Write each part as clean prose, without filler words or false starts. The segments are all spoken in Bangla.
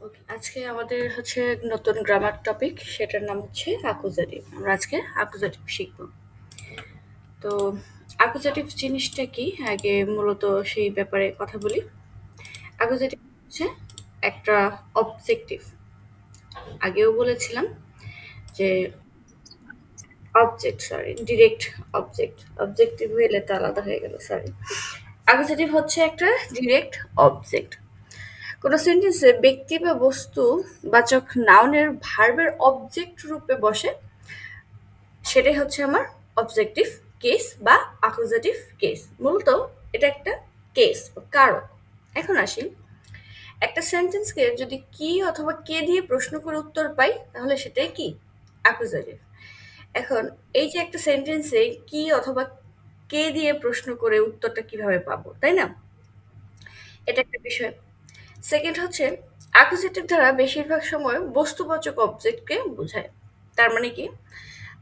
ওকে, আজকে আমাদের হচ্ছে নতুন গ্রামার টপিক, সেটার নাম হচ্ছে অ্যাকুজাটিভ। আমরা আজকে অ্যাকুজাটিভ শিখব। তো অ্যাকুজাটিভ জিনিসটা কি, আগে মূলত সেই ব্যাপারে কথা বলি। অ্যাকুজাটিভ হচ্ছে একটা অবজেক্টিভ। আগেও বলেছিলাম যে object, sorry, direct object. Objective হইলে তো আলাদা হয়ে গেল, সরি। অ্যাকুজাটিভ হচ্ছে একটা ডিরেক্ট অবজেক্ট। কোনো সেন্টেন্সে ব্যক্তি বা বস্তু বাচক নাউনের ভার্বের অবজেক্ট রূপে বসে, সেটাই হচ্ছে আমার অবজেক্টিভ কেস বা অ্যাকুজাটিভ কেস। মূলত এটা একটা কেস বা কারক। এখন আসি, একটা সেন্টেন্সকে যদি কি অথবা কে দিয়ে প্রশ্ন করে উত্তর পাই, তাহলে সেটাই কি অ্যাকুজাটিভ। এখন এই যে একটা সেন্টেন্সে কি অথবা কে দিয়ে প্রশ্ন করে উত্তরটা কিভাবে পাবো, তাই না? এটা একটা বিষয়। সেকেন্ড হচ্ছে, অ্যাকুজেটিভ দ্বারা বেশিরভাগ সময় বস্তুবাচক অবজেক্টকে বোঝায়। তার মানে কি,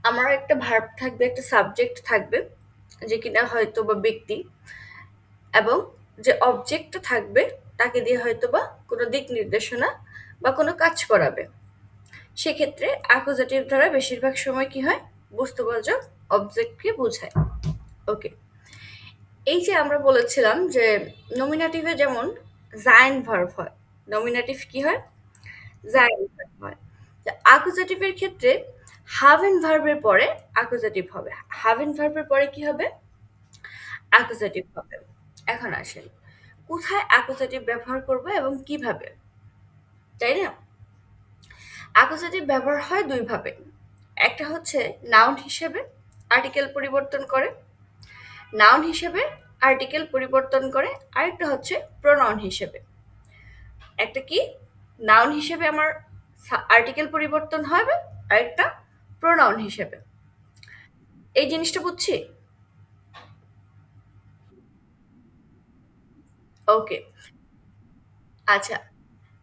আমার একটা ভার্ব থাকবে, একটা সাবজেক্ট থাকবে, যে কিনা হয়তো বা ব্যক্তি, এবং যে অবজেক্টটা থাকবে তাকে দিয়ে হয়তো বা কোনো দিক নির্দেশনা বা কোনো কাজ করাবে। সেক্ষেত্রে অ্যাকুজেটিভ দ্বারা বেশিরভাগ সময় কি হয়, বস্তুবাচক অবজেক্টকে বোঝায়। ওকে, এই যে আমরা বলেছিলাম যে নমিনেটিভে যেমন জাইন ভার্ব হয়, নমিনেটিভ কি হয়, জাইন ভার্ব হয়। তো অ্যাকুজেটিভের ক্ষেত্রে হাভেন ভার্বের পরে অ্যাকুজেটিভ হবে। হাভেন ভার্বের পরে কি হবে, অ্যাকুজেটিভ হবে। এখন আসেন, কোথায় অ্যাকুজেটিভ ব্যবহার করব এবং কিভাবে, তাই না? অ্যাকুজেটিভ ব্যবহার হয় দুই ভাবে। একটা হচ্ছে নাউন হিসেবে আর্টিকেল পরিবর্তন করে, নাউন হিসেবে আর্টিকেল পরিবর্তন করে। আরেকটা হচ্ছে প্রোনাউন হিসেবে। একটা কি, নাউন হিসেবে আমার আর্টিকেল পরিবর্তন হবে, আরেকটা প্রোনাউন হিসেবে। এই জিনিসটা বুঝছি। ওকে, আচ্ছা।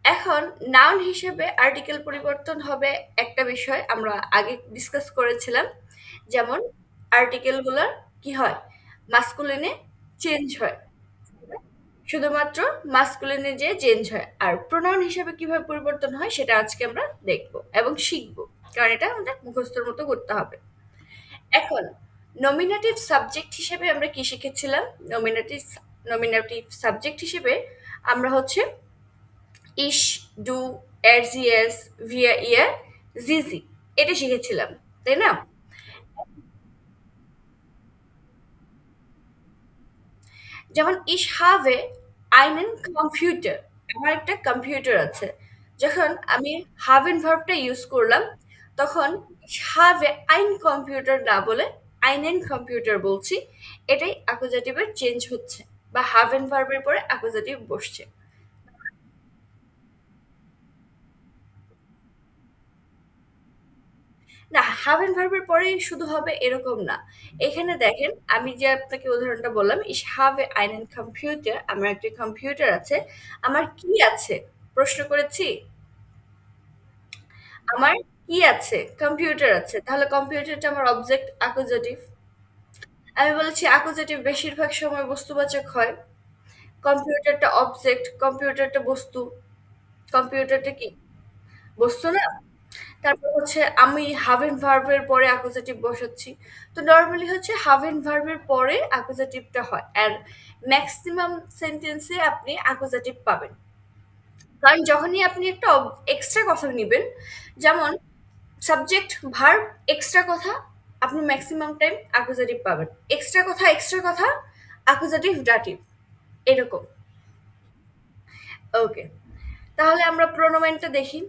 এখন নাউন হিসেবে আর্টিকেল পরিবর্তন হবে একটা বিষয় আমরা আগে ডিসকাস করেছিলাম। যেমন আর্টিকেলগুলোর কি হয়, মাস্কুলিনে চেঞ্জ হয়, শুধুমাত্র মাস্কুলিনে যে চেঞ্জ হয়। আর প্রোনাউন হিসেবে কিভাবে পরিবর্তন হয় সেটা আজকে আমরা দেখব এবং শিখব, কারণ এটা আমাদের মুখস্থর মতো করতে হবে। এখন নমিনেটিভ সাবজেক্ট হিসেবে আমরা কি শিখেছিলাম, নমিনেটিভ নমিনেটিভ সাবজেক্ট হিসেবে আমরা হচ্ছে ইশ, ডু, এর জি এস, ভিয়া ইয়ার, জিজি, এটা শিখেছিলাম, তাই না? যেমন ich habe einen Computer, আমার একটা কম্পিউটার আছে। যখন আমি হাভেন ভার্বটা ইউজ করলাম, তখন ich habe ein Computer না বলে einen Computer বলছি। এটাই অ্যাকুজেটিভের চেঞ্জ হচ্ছে, বা হাভেন ভার্বের পরে অ্যাকুজেটিভ বসছে। না, হাভ এন্ড ভার্বের পরেই শুধু হবে এরকম না। এখানে দেখেন, আমি যে আপনাকে উদাহরণটা বললাম, ইস হ্যাভ এ einen কম্পিউটার, আমার একটা কম্পিউটার আছে। আমার কি আছে প্রশ্ন করেছি, আমার কি আছে, কম্পিউটার আছে। তাহলে কম্পিউটারটা আমার অবজেক্ট, অ্যাকুজেটিভ। আমি বলেছি অ্যাকুজেটিভ বেশিরভাগ সময় বস্তুবাচক হয়, কম্পিউটারটা অবজেক্ট, কম্পিউটারটা বস্তু। কম্পিউটারটা কি বস্তু না? তারপর হচ্ছে আমি হাভ এন্ড ভার্বের পরে অ্যাকুজেটিভ বসাচ্ছি। তো নরমালি হচ্ছে হাভ এন্ড ভার্বের পরে অ্যাকুজেটিভটা হয়, আর ম্যাক্সিমাম সেন্টেন্সে আপনি অ্যাকুজেটিভ পাবেন। কারণ যখনই আপনি একটা এক্সট্রা কথা নিবেন, যেমন সাবজেক্ট ভার্ব এক্সট্রা কথা, আপনি ম্যাক্সিমাম টাইম অ্যাকুজেটিভ পাবেন। এক্সট্রা কথা অ্যাকুজেটিভ ডাটিভ, এরকম। ওকে, তাহলে আমরা প্রোনোমেনটা দেখি,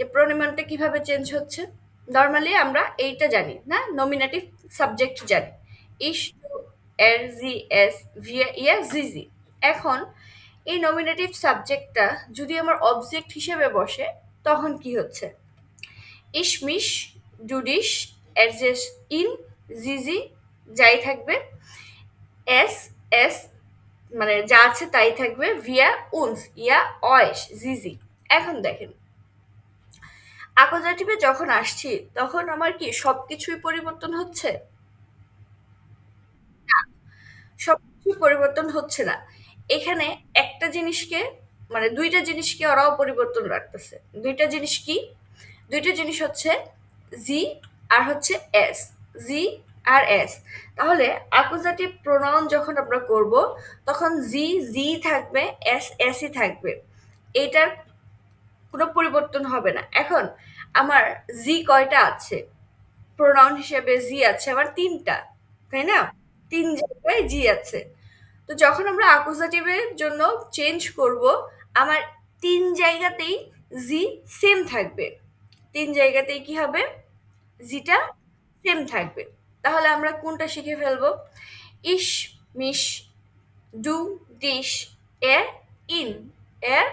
যে প্রোনোমেনটা কিভাবে চেঞ্জ হচ্ছে। নরমালি আমরা এইটা জানি না, নমিনেটিভ সাবজেক্ট জানি, ইস, টু, এর, জি, এস, ভিয়া, ইয়া, জিজি। এখন এই নমিনেটিভ সাবজেক্টটা যদি আমার অবজেক্ট হিসেবে বসে, তখন কি হচ্ছে, ইশমিশ, ডুডিশ, এরজেস, ইন, জিজি, যাই থাকবে, এস, এস মানে যা আছে তাই থাকবে, ভিয়া, উনস, ইয়া, অয়েস, জিজি। এখন দেখেন, অ্যাকুজেটিভে যখন আসছি, তখন আমার কি সবকিছুই পরিবর্তন হচ্ছে? না, সবকিছুই পরিবর্তন হচ্ছে না। এখানে একটা জিনিসকে মানে দুইটা জিনিসকে ওরাও পরিবর্তন রাখতেছে। দুইটা জিনিস কি? দুইটা জিনিস হচ্ছে জি আর হচ্ছে এস। জি আর এস। তাহলে অ্যাকুজাটিভ প্রোনাউন যখন আমরা করব তখন জি জি থাকবে, এস এসই থাকবে। এটার কোনো পরিবর্তন হবে না। এখন আমার জি কয়টা আছে? প্রোনাউন হিসেবে জি আছে আমার ৩ টা, তাই না? ৩ জায়গায় জি আছে। তো যখন আমরা অ্যাকুজাটিভের জন্য চেঞ্জ করব, আমার ৩ জায়গাতেই জি সেম থাকবে। ৩ জায়গাতেই কি হবে? জিটা সেম থাকবে। তাহলে আমরা কোনটা শিখে ফেলবো? ইস, মিস, ডু, ডিশ, এর, ইন, এর,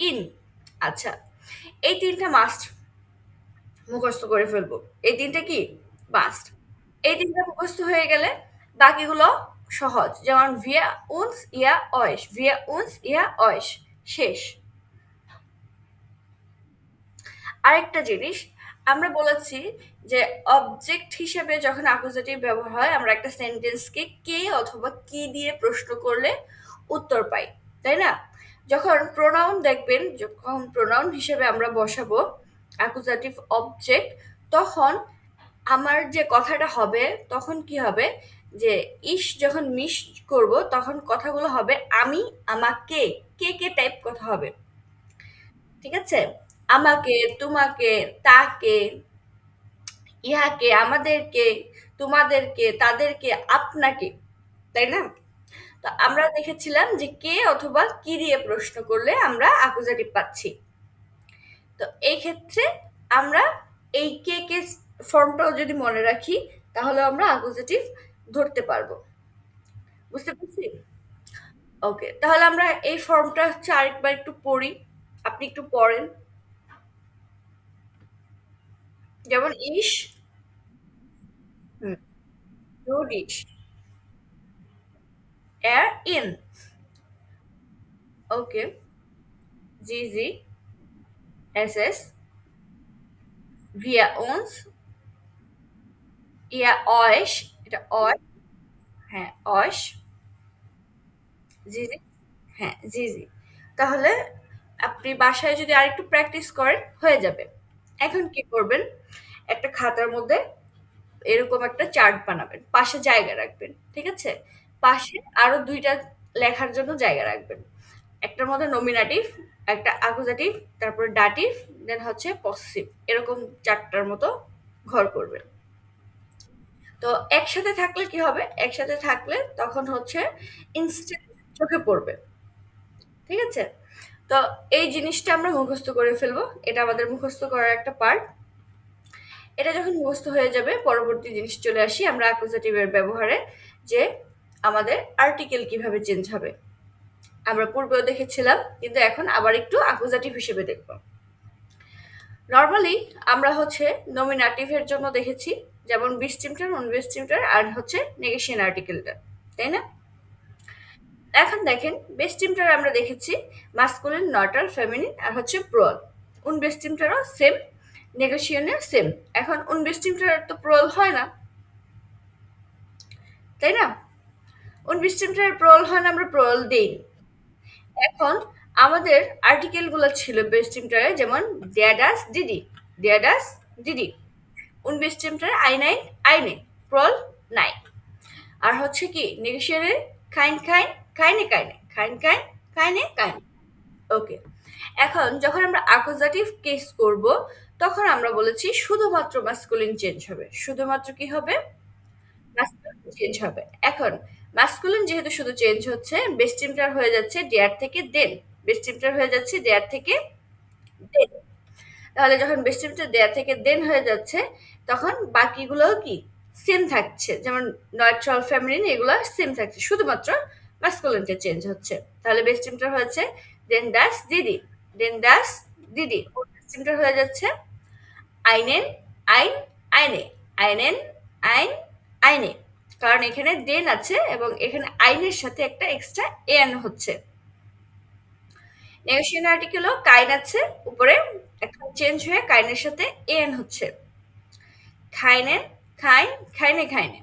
ইন। আচ্ছা, এই ৩টা মাস্ট মুখস্থ করে ফেলবো। এই ৩টা কি? মাস্ট। এই ৩টা মুখস্থ হয়ে গেলে বাকিগুলো সহজ। যেমন wir uns, ihr euch, wir uns, ihr euch, শেষ। আরেকটা জিনিস, আমরা বলেছি যে অবজেক্ট হিসেবে যখন অ্যাকুজেটিভ ব্যবহার হয় আমরা একটা সেন্টেন্সকে কে অথবা কি দিয়ে প্রশ্ন করলে উত্তর পাই, তাই না? যখন প্রোনাউন দেখবেন, যখন প্রোনাউন হিসেবে আমরা বসাবো অ্যাকুজেটিভ অবজেক্ট, তখন আমার যে কথাটা হবে তখন কি হবে, যে ইস যখন মিস করব তখন কথাগুলো হবে আমি, আমাকে, কে কে টাইপ কথা হবে। ঠিক আছে? আমাকে, তোমাকে, তাকে, ইহাকে, আমাদেরকে, তোমাদেরকে, তাদেরকে, আপনাকে, তাই না? তো আমরা দেখেছিলাম যে কে অথবা কি দিয়ে প্রশ্ন করলে আমরা অ্যাকুজেটিভ পাচ্ছি। তো এই ক্ষেত্রে আমরা এই কে কে ফর্মটাও যদি মনে রাখি তাহলে আমরা অ্যাকুজেটিভ ধরতে পারবো। বুঝতে পারছি? ওকে, তাহলে আমরা এই ফর্মটা হচ্ছে আরেকবার একটু পড়ি। আপনি একটু পড়েন। যেমন ইস, হুম, ডু, ডিশ, er, in, ওকে, জি জি, এস এস, wir uns, ihr euch, এটা euch, হ্যাঁ euch, জি জি, হ্যাঁ জি জি। তাহলে আপনি বাসায় যদি আরেকটু প্র্যাকটিস করেন হয়ে যাবে। এখন কি করবেন? একটা খাতার মধ্যে এরকম একটা চার্ট বানাবেন, পাশে জায়গা রাখবেন, ঠিক আছে? পাশে আরো ২টা লেখার জন্য জায়গা রাখবেন। একটার মধ্যে নমিনেটিভ, একটা অ্যাকুজাটিভ, তারপরে ডাটিভ, দেন হচ্ছে পসেসিভ, এরকম ৪টার মতো ঘর করবেন। তো একসাথে থাকলে কি হবে? একসাথে থাকলে তখন হচ্ছে ইনস্ট্যান্ট চোখে পড়বে। ঠিক আছে? তো এই জিনিসটা আমরা মুখস্থ করে ফেলবো। এটা আমাদের মুখস্থ করার একটা পার্ট। এটা যখন মুখস্থ হয়ে যাবে পরবর্তী জিনিস চলে আসি আমরা অ্যাকুজাটিভের ব্যবহারে, যে আমাদের আর্টিকেল কিভাবে চেঞ্জ হবে। আমরা পূর্বেও দেখেছিলাম কিন্তু এখন আবার একটু অ্যাকুজাটিভ হিসেবে দেখব। নরমালি আমরা হচ্ছে নমিনেটিভের জন্য দেখেছি, যেমন বিস্টিমটার, ননবিস্টিমটার আর হচ্ছে নেগেশিয়ান আর্টিকেলটা, তাই না? এখন দেখেন বেস্টিমটার আমরা দেখেছি মাস্কুলিন, নটাল, ফেমিনিন আর হচ্ছে প্রল। উনবেস্টিমটারও সেম, নেগেশিয়ানে সেম। এখন উনবেস্টিমটার তো প্রল হয় না, তাই না? উনবেস্টিমটার প্রল হয় না, আমরা প্রল দেই। এখন আমাদের আর্টিকেল গুলো ছিল বেস্টিমটারে, যেমন ড্যাডাস, ডিডি, ড্যাডাস, ডিডি। উনবেস্টিমটারে আই নাইন, আইনে, প্রল নাই। আর হচ্ছে কি নেগেশিয়ানে খাইন, খাইন, খাইনে, কাইনে, খাইন, কাইন, কাইনে, কাইন। ওকে, এখন যখন আমরা অ্যাকুজাটিভ কেস করব তখন আমরা বলেছি শুধুমাত্র মাস্কুলিন চেঞ্জ হবে। শুধুমাত্র কি হবে? মাস্কুলিন চেঞ্জ হবে। এখন মাস্কুলিন যেহেতু শুধু চেঞ্জ হচ্ছে, বেস্টিমটার হয়ে যাচ্ছে ডেয়ার থেকে দেন, বেস্টিমটার হয়ে যাচ্ছে ডেয়ার থেকে দেন। তাহলে যখন বেস্টিমটা দেয়ার থেকে দেন হয়ে যাচ্ছে তখন বাকিগুলোও কি সেম থাকছে, যেমন নয়ট্রাল, ফেমিনিন, এগুলো সেম থাকছে, শুধুমাত্র মাস্কুলিনটা চেঞ্জ হচ্ছে। তাহলে বেস্টিমটা হয়েছে দেন দাস, দিদি, দেন দাস, দিদি। ওর বেস্টিমটা হয়ে যাচ্ছে আইনেন, আইন, আইনে, আইনেন, আইন, আইনে। কারণ এখানে দেন আছে এবং এখানে আইনের সাথে একটা এক্সট্রা এন হচ্ছে। নেগেশিয়ান আর্টিকেলও কাইন আছে উপরে, এখন চেঞ্জ হয়ে কাইনের সাথে এন হচ্ছে। খাইনেন, খাইন, খাইনে, খাইনে।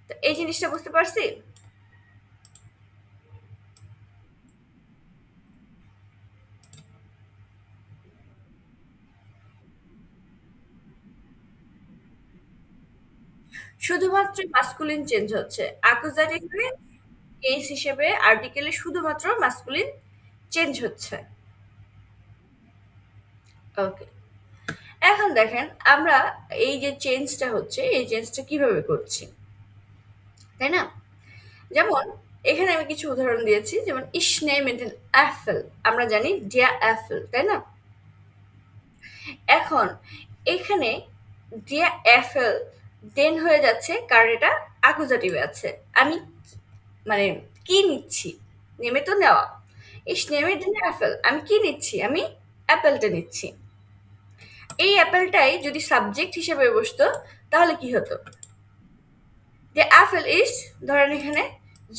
তো এই জিনিসটা বুঝতে পারছি? শুধুমাত্র মাস্কুলিন চেঞ্জ হচ্ছে। অ্যাকুজাটিভে কেস হিসেবে আর্টিকেলে শুধুমাত্র মাস্কুলিন চেঞ্জ হচ্ছে। ওকে। এখন দেখেন আমরা এই যে চেঞ্জটা হচ্ছে, এই চেঞ্জটা কিভাবে করছি, তাই না? যেমন এখানে আমি কিছু উদাহরণ দিয়েছি, যেমন ইস নেমেন দেন অ্যাপেল, আমরা জানি ডিয়া অ্যাপেল, তাই না? এখন এখানে ডিয়া অ্যাপেল দেন হয়ে যাচ্ছে কারণ এটা অ্যাকুজাটিভে আছে। আমি মানে কি নিচ্ছি, নেমে তো নেওয়া, ইস নেমে দেন অ্যাপেল, আমি কি নিচ্ছি, আমি অ্যাপেলটা নিচ্ছি। এই অ্যাপেলটাই যদি সাবজেক্ট হিসেবে বসতো তাহলে কি হতো? যে অ্যাপেল ইজ, ধরেন এখানে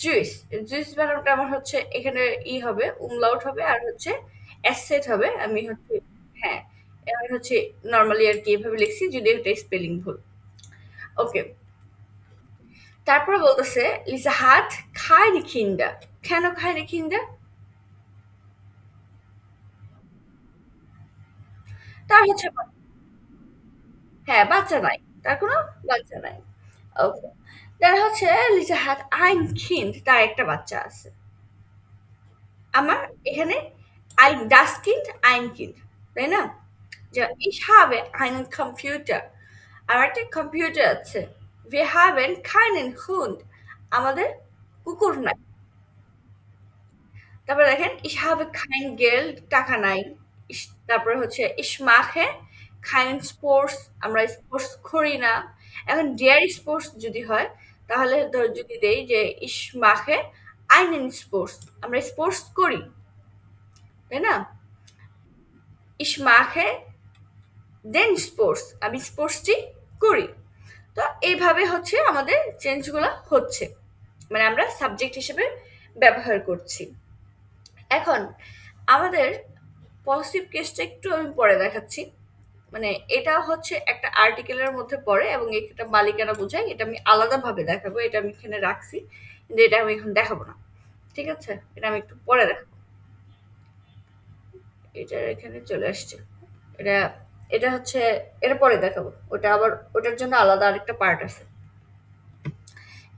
জুইস, জুইস বানানটা আমার হচ্ছে এখানে ই হবে, উমলাউট হবে, আর হচ্ছে অ্যাসেট হবে। আমি হচ্ছে, হ্যাঁ, আমি হচ্ছে নর্মালি আর কি এভাবে লিখছি, যদি এটা স্পেলিং ভুল। ওকে। তারপরে বলতেছে লিসা হাট খায়নি খিন্ডা, কেন খায়নি খিন্ডা? তার হচ্ছে হ্যাঁ, বাচ্চা নাই, তার কোনো বাচ্চা নাই। ওকে। তার হচ্ছে লিসা হাট আইন খিন্ড, তার একটা বাচ্চা আছে। আমার এখানে ein das Kind, ein Kind, তাই না? যে ich habe einen Computer, আমার একটা কম্পিউটার আছে। Wir haben keinen Hund, আমাদের কুকুর নাই। তারপরে দেখেন ich habe kein Geld, টাকা নাই। তারপরে হচ্ছে ich mache keinen Sports, আমরা স্পোর্টস করি না। এখন dairy sports যদি হয় তাহলে যদি দেই যে ich mache einen Sports, আমরা স্পোর্টস করি, তাই না? ich mache দেন স্পোর্টস, আমি স্পোর্টসটি করি। তো এইভাবে হচ্ছে আমাদের চেঞ্জগুলো হচ্ছে, মানে আমরা সাবজেক্ট হিসেবে ব্যবহার করছি। এখন আমাদের পজিটিভ কেসটা একটু আমি পরে দেখাচ্ছি। মানে এটা হচ্ছে একটা আর্টিকেলের মধ্যে পড়ে এবং এটা মালিকানা বোঝায়, এটা আমি আলাদাভাবে দেখাবো, এটা আমি এখানে রাখছি, কিন্তু এটা আমি এখন দেখাবো না। ঠিক আছে, এটা আমি একটু পরে দেখাবো। এটা এখানে চলে আসছে। এটা এটা হচ্ছে, এটা পরে দেখাবো, ওটা আবার ওটার জন্য আলাদা আরেকটা পার্ট আছে।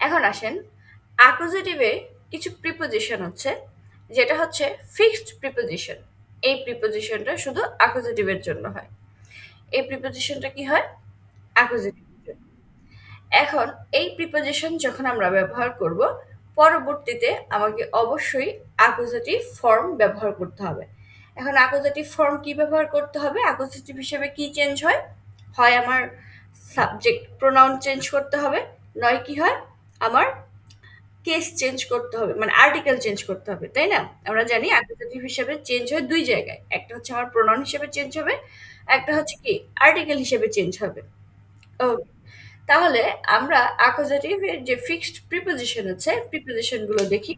এখন আসেন অ্যাকুজেটিভে কিছু প্রিপোজিশন হচ্ছে, যেটা হচ্ছে ফিক্সড প্রিপোজিশন। এই প্রিপোজিশনটা শুধু অ্যাকুজেটিভের জন্য হয়। এই প্রিপোজিশনটা কি হয়? অ্যাকুজেটিভ। এখন এই প্রিপোজিশন যখন আমরা ব্যবহার করব, পরবর্তীতে আমাকে অবশ্যই অ্যাকুজেটিভ ফর্ম ব্যবহার করতে হবে। এখন অ্যাকুজেটিভ ফর্ম কি ব্যবহার করতে হবে? অ্যাকুজেটিভ হিসেবে কি চেঞ্জ হয়? হয় আমার সাবজেক্ট প্রোনাউন চেঞ্জ করতে হবে, নয় কি হয়, আমার কেস চেঞ্জ করতে হবে, মানে আর্টিকেল চেঞ্জ করতে হবে, তাই না? আমরা জানি অ্যাকুজেটিভ হিসেবে চেঞ্জ হয় দুই জায়গায়, একটা হচ্ছে আমার প্রোনাউন হিসেবে চেঞ্জ হবে, একটা হচ্ছে কি আর্টিকেল হিসেবে চেঞ্জ হবে। ও, তাহলে আমরা অ্যাকুজেটিভ এর যে ফিক্সড প্রিপোজিশন আছে, প্রিপোজিশন গুলো দেখি।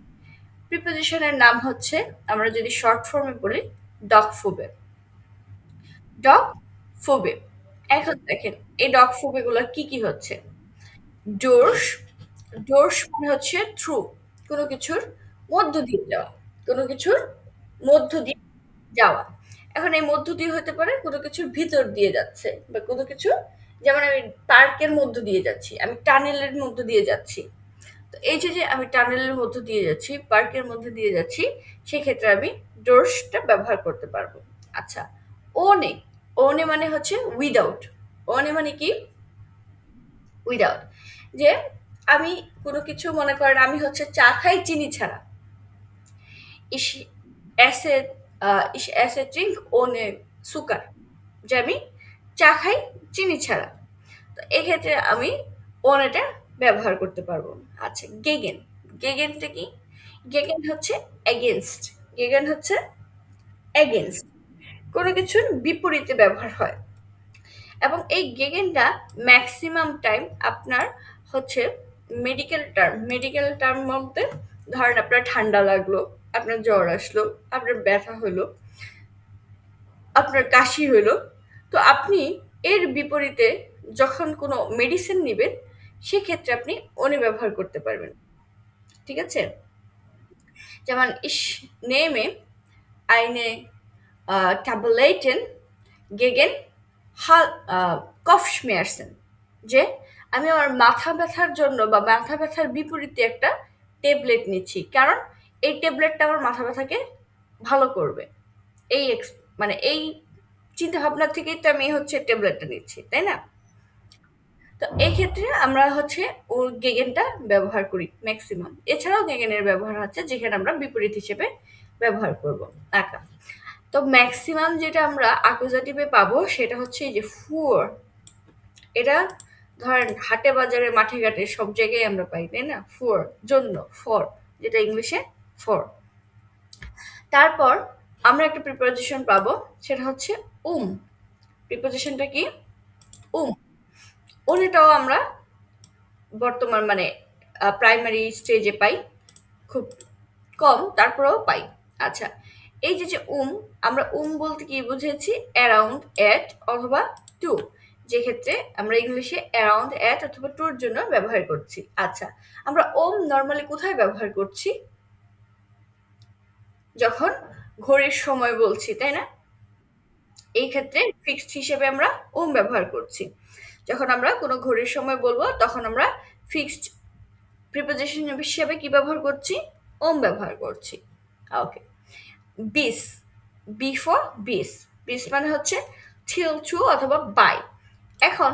প্রিপোজিশনের নাম হচ্ছে, আমরা যদি শর্ট ফর্মে বলি, ডগ ফোবে। ডগ ফোবে। এখন দেখেন এই ডগ ফোবে গুলো কি কি হচ্ছে। ডোর্স, ডোর্স মানে হচ্ছে থ্রু, কোনো কিছুর মধ্য দিয়ে যাওয়া, কোনো কিছুর মধ্য দিয়ে যাওয়া। এখন এই মধ্য দিয়ে হতে পারে কোনো কিছুর ভিতর দিয়ে যাচ্ছে, বা কোনো কিছু, যেমন আমি পার্কের মধ্য দিয়ে যাচ্ছি, আমি টানেলের মধ্য দিয়ে যাচ্ছি। তো এই যে যে আমি টানেলের মধ্য দিয়ে যাচ্ছি, পার্কের মধ্যে দিয়ে যাচ্ছি, সেক্ষেত্রে আমি ডোর্সটা ব্যবহার করতে পারবো। আচ্ছা, ওনে, ওনে মানে হচ্ছে উইদাউট। ওনে মানে কি? উইদাউট। যে আমি কোনো কিছু, মনে করেন আমি হচ্ছে চা খাই চিনি ছাড়া, ich esse, ich esse trinke ohne sugar, যে আমি চা খাই চিনি ছাড়া। তো এক্ষেত্রে আমি ওনেটা ব্যবহার করতে পারবো। আচ্ছা, গেগেন, গেগেনটা কি? গেগেন হচ্ছে এগেনস্ট, গেগেন হচ্ছে এগেনস্ট, কোনো কিছুর বিপরীতে ব্যবহার হয়। এবং এই গেগেনটা ম্যাক্সিমাম টাইম আপনার হচ্ছে মেডিকেল টার্ম, মেডিকেল টার্ম বলতে ধরেন আপনার ঠান্ডা লাগলো, আপনার জ্বর আসলো, আপনার ব্যথা হলো, আপনার কাশি হলো, তো আপনি এর বিপরীতে যখন কোনো মেডিসিন নিবেন, সেক্ষেত্রে আপনি ওনে ব্যবহার করতে পারবেন। ঠিক আছে? যেমন ich nehme eine Tabletten gegen Kopfschmerzen, যে আমি আমার মাথা ব্যথার জন্য বা মাথা ব্যথার বিপরীতে একটা ট্যাবলেট নিচ্ছি। কারণ এই ট্যাবলেটটা আমার মাথা ব্যথাকে ভালো করবে। এই মানে এই চিন্তাভাবনা থেকেই তো আমি হচ্ছে ট্যাবলেটটা নিচ্ছি, তাই না? তো এই ক্ষেত্রে আমরা হচ্ছে ওর গেগেনটা ব্যবহার করি ম্যাক্সিমাম। এছাড়াও গেগেনের ব্যবহার আছে যেখানে আমরা বিপরীত হিসেবে ব্যবহার করব আঁকা। তো ম্যাক্সিমাম যেটা আমরা অ্যাকুজাটিভে পাবো সেটা হচ্ছে এই যে ফুর। এটা ধরেন হাটে বাজারে মাঠে ঘাটে সব জায়গায় আমরা পাই, তাই না? ফুর, জন্য, ফর, যেটা ইংলিশে ফর। তারপর আমরা একটা প্রিপোজিশন পাবো, সেটা হচ্ছে উম। প্রিপোজিশনটা কি? উম। ওটাও আমরা বর্তমান মানে প্রাইমারি স্টেজে পাই, খুব কম তারপরেও পাই। আচ্ছা, এই যে আমরা বলতে কি বুঝেছি? অ্যারাউন্ড, এট অথবা টু, যে ক্ষেত্রে আমরা ইংলিশে অ্যারাউন্ড, এট অথবা টুর জন্য ব্যবহার করছি। আচ্ছা, আমরা নর্মালি কোথায় ব্যবহার করছি? যখন ঘড়ির সময় বলছি, তাই না? এই ক্ষেত্রে ফিক্সড হিসেবে আমরা ব্যবহার করছি। যখন আমরা কোনো ঘড়ির সময় বলবো তখন আমরা ফিক্সড প্রিপোজিশন হিসেবে কি ব্যবহার করছি? ব্যবহার করছি। ওকে। বিস, বি ফর বিস। বিস মানে হচ্ছে till to অথবা বাই। এখন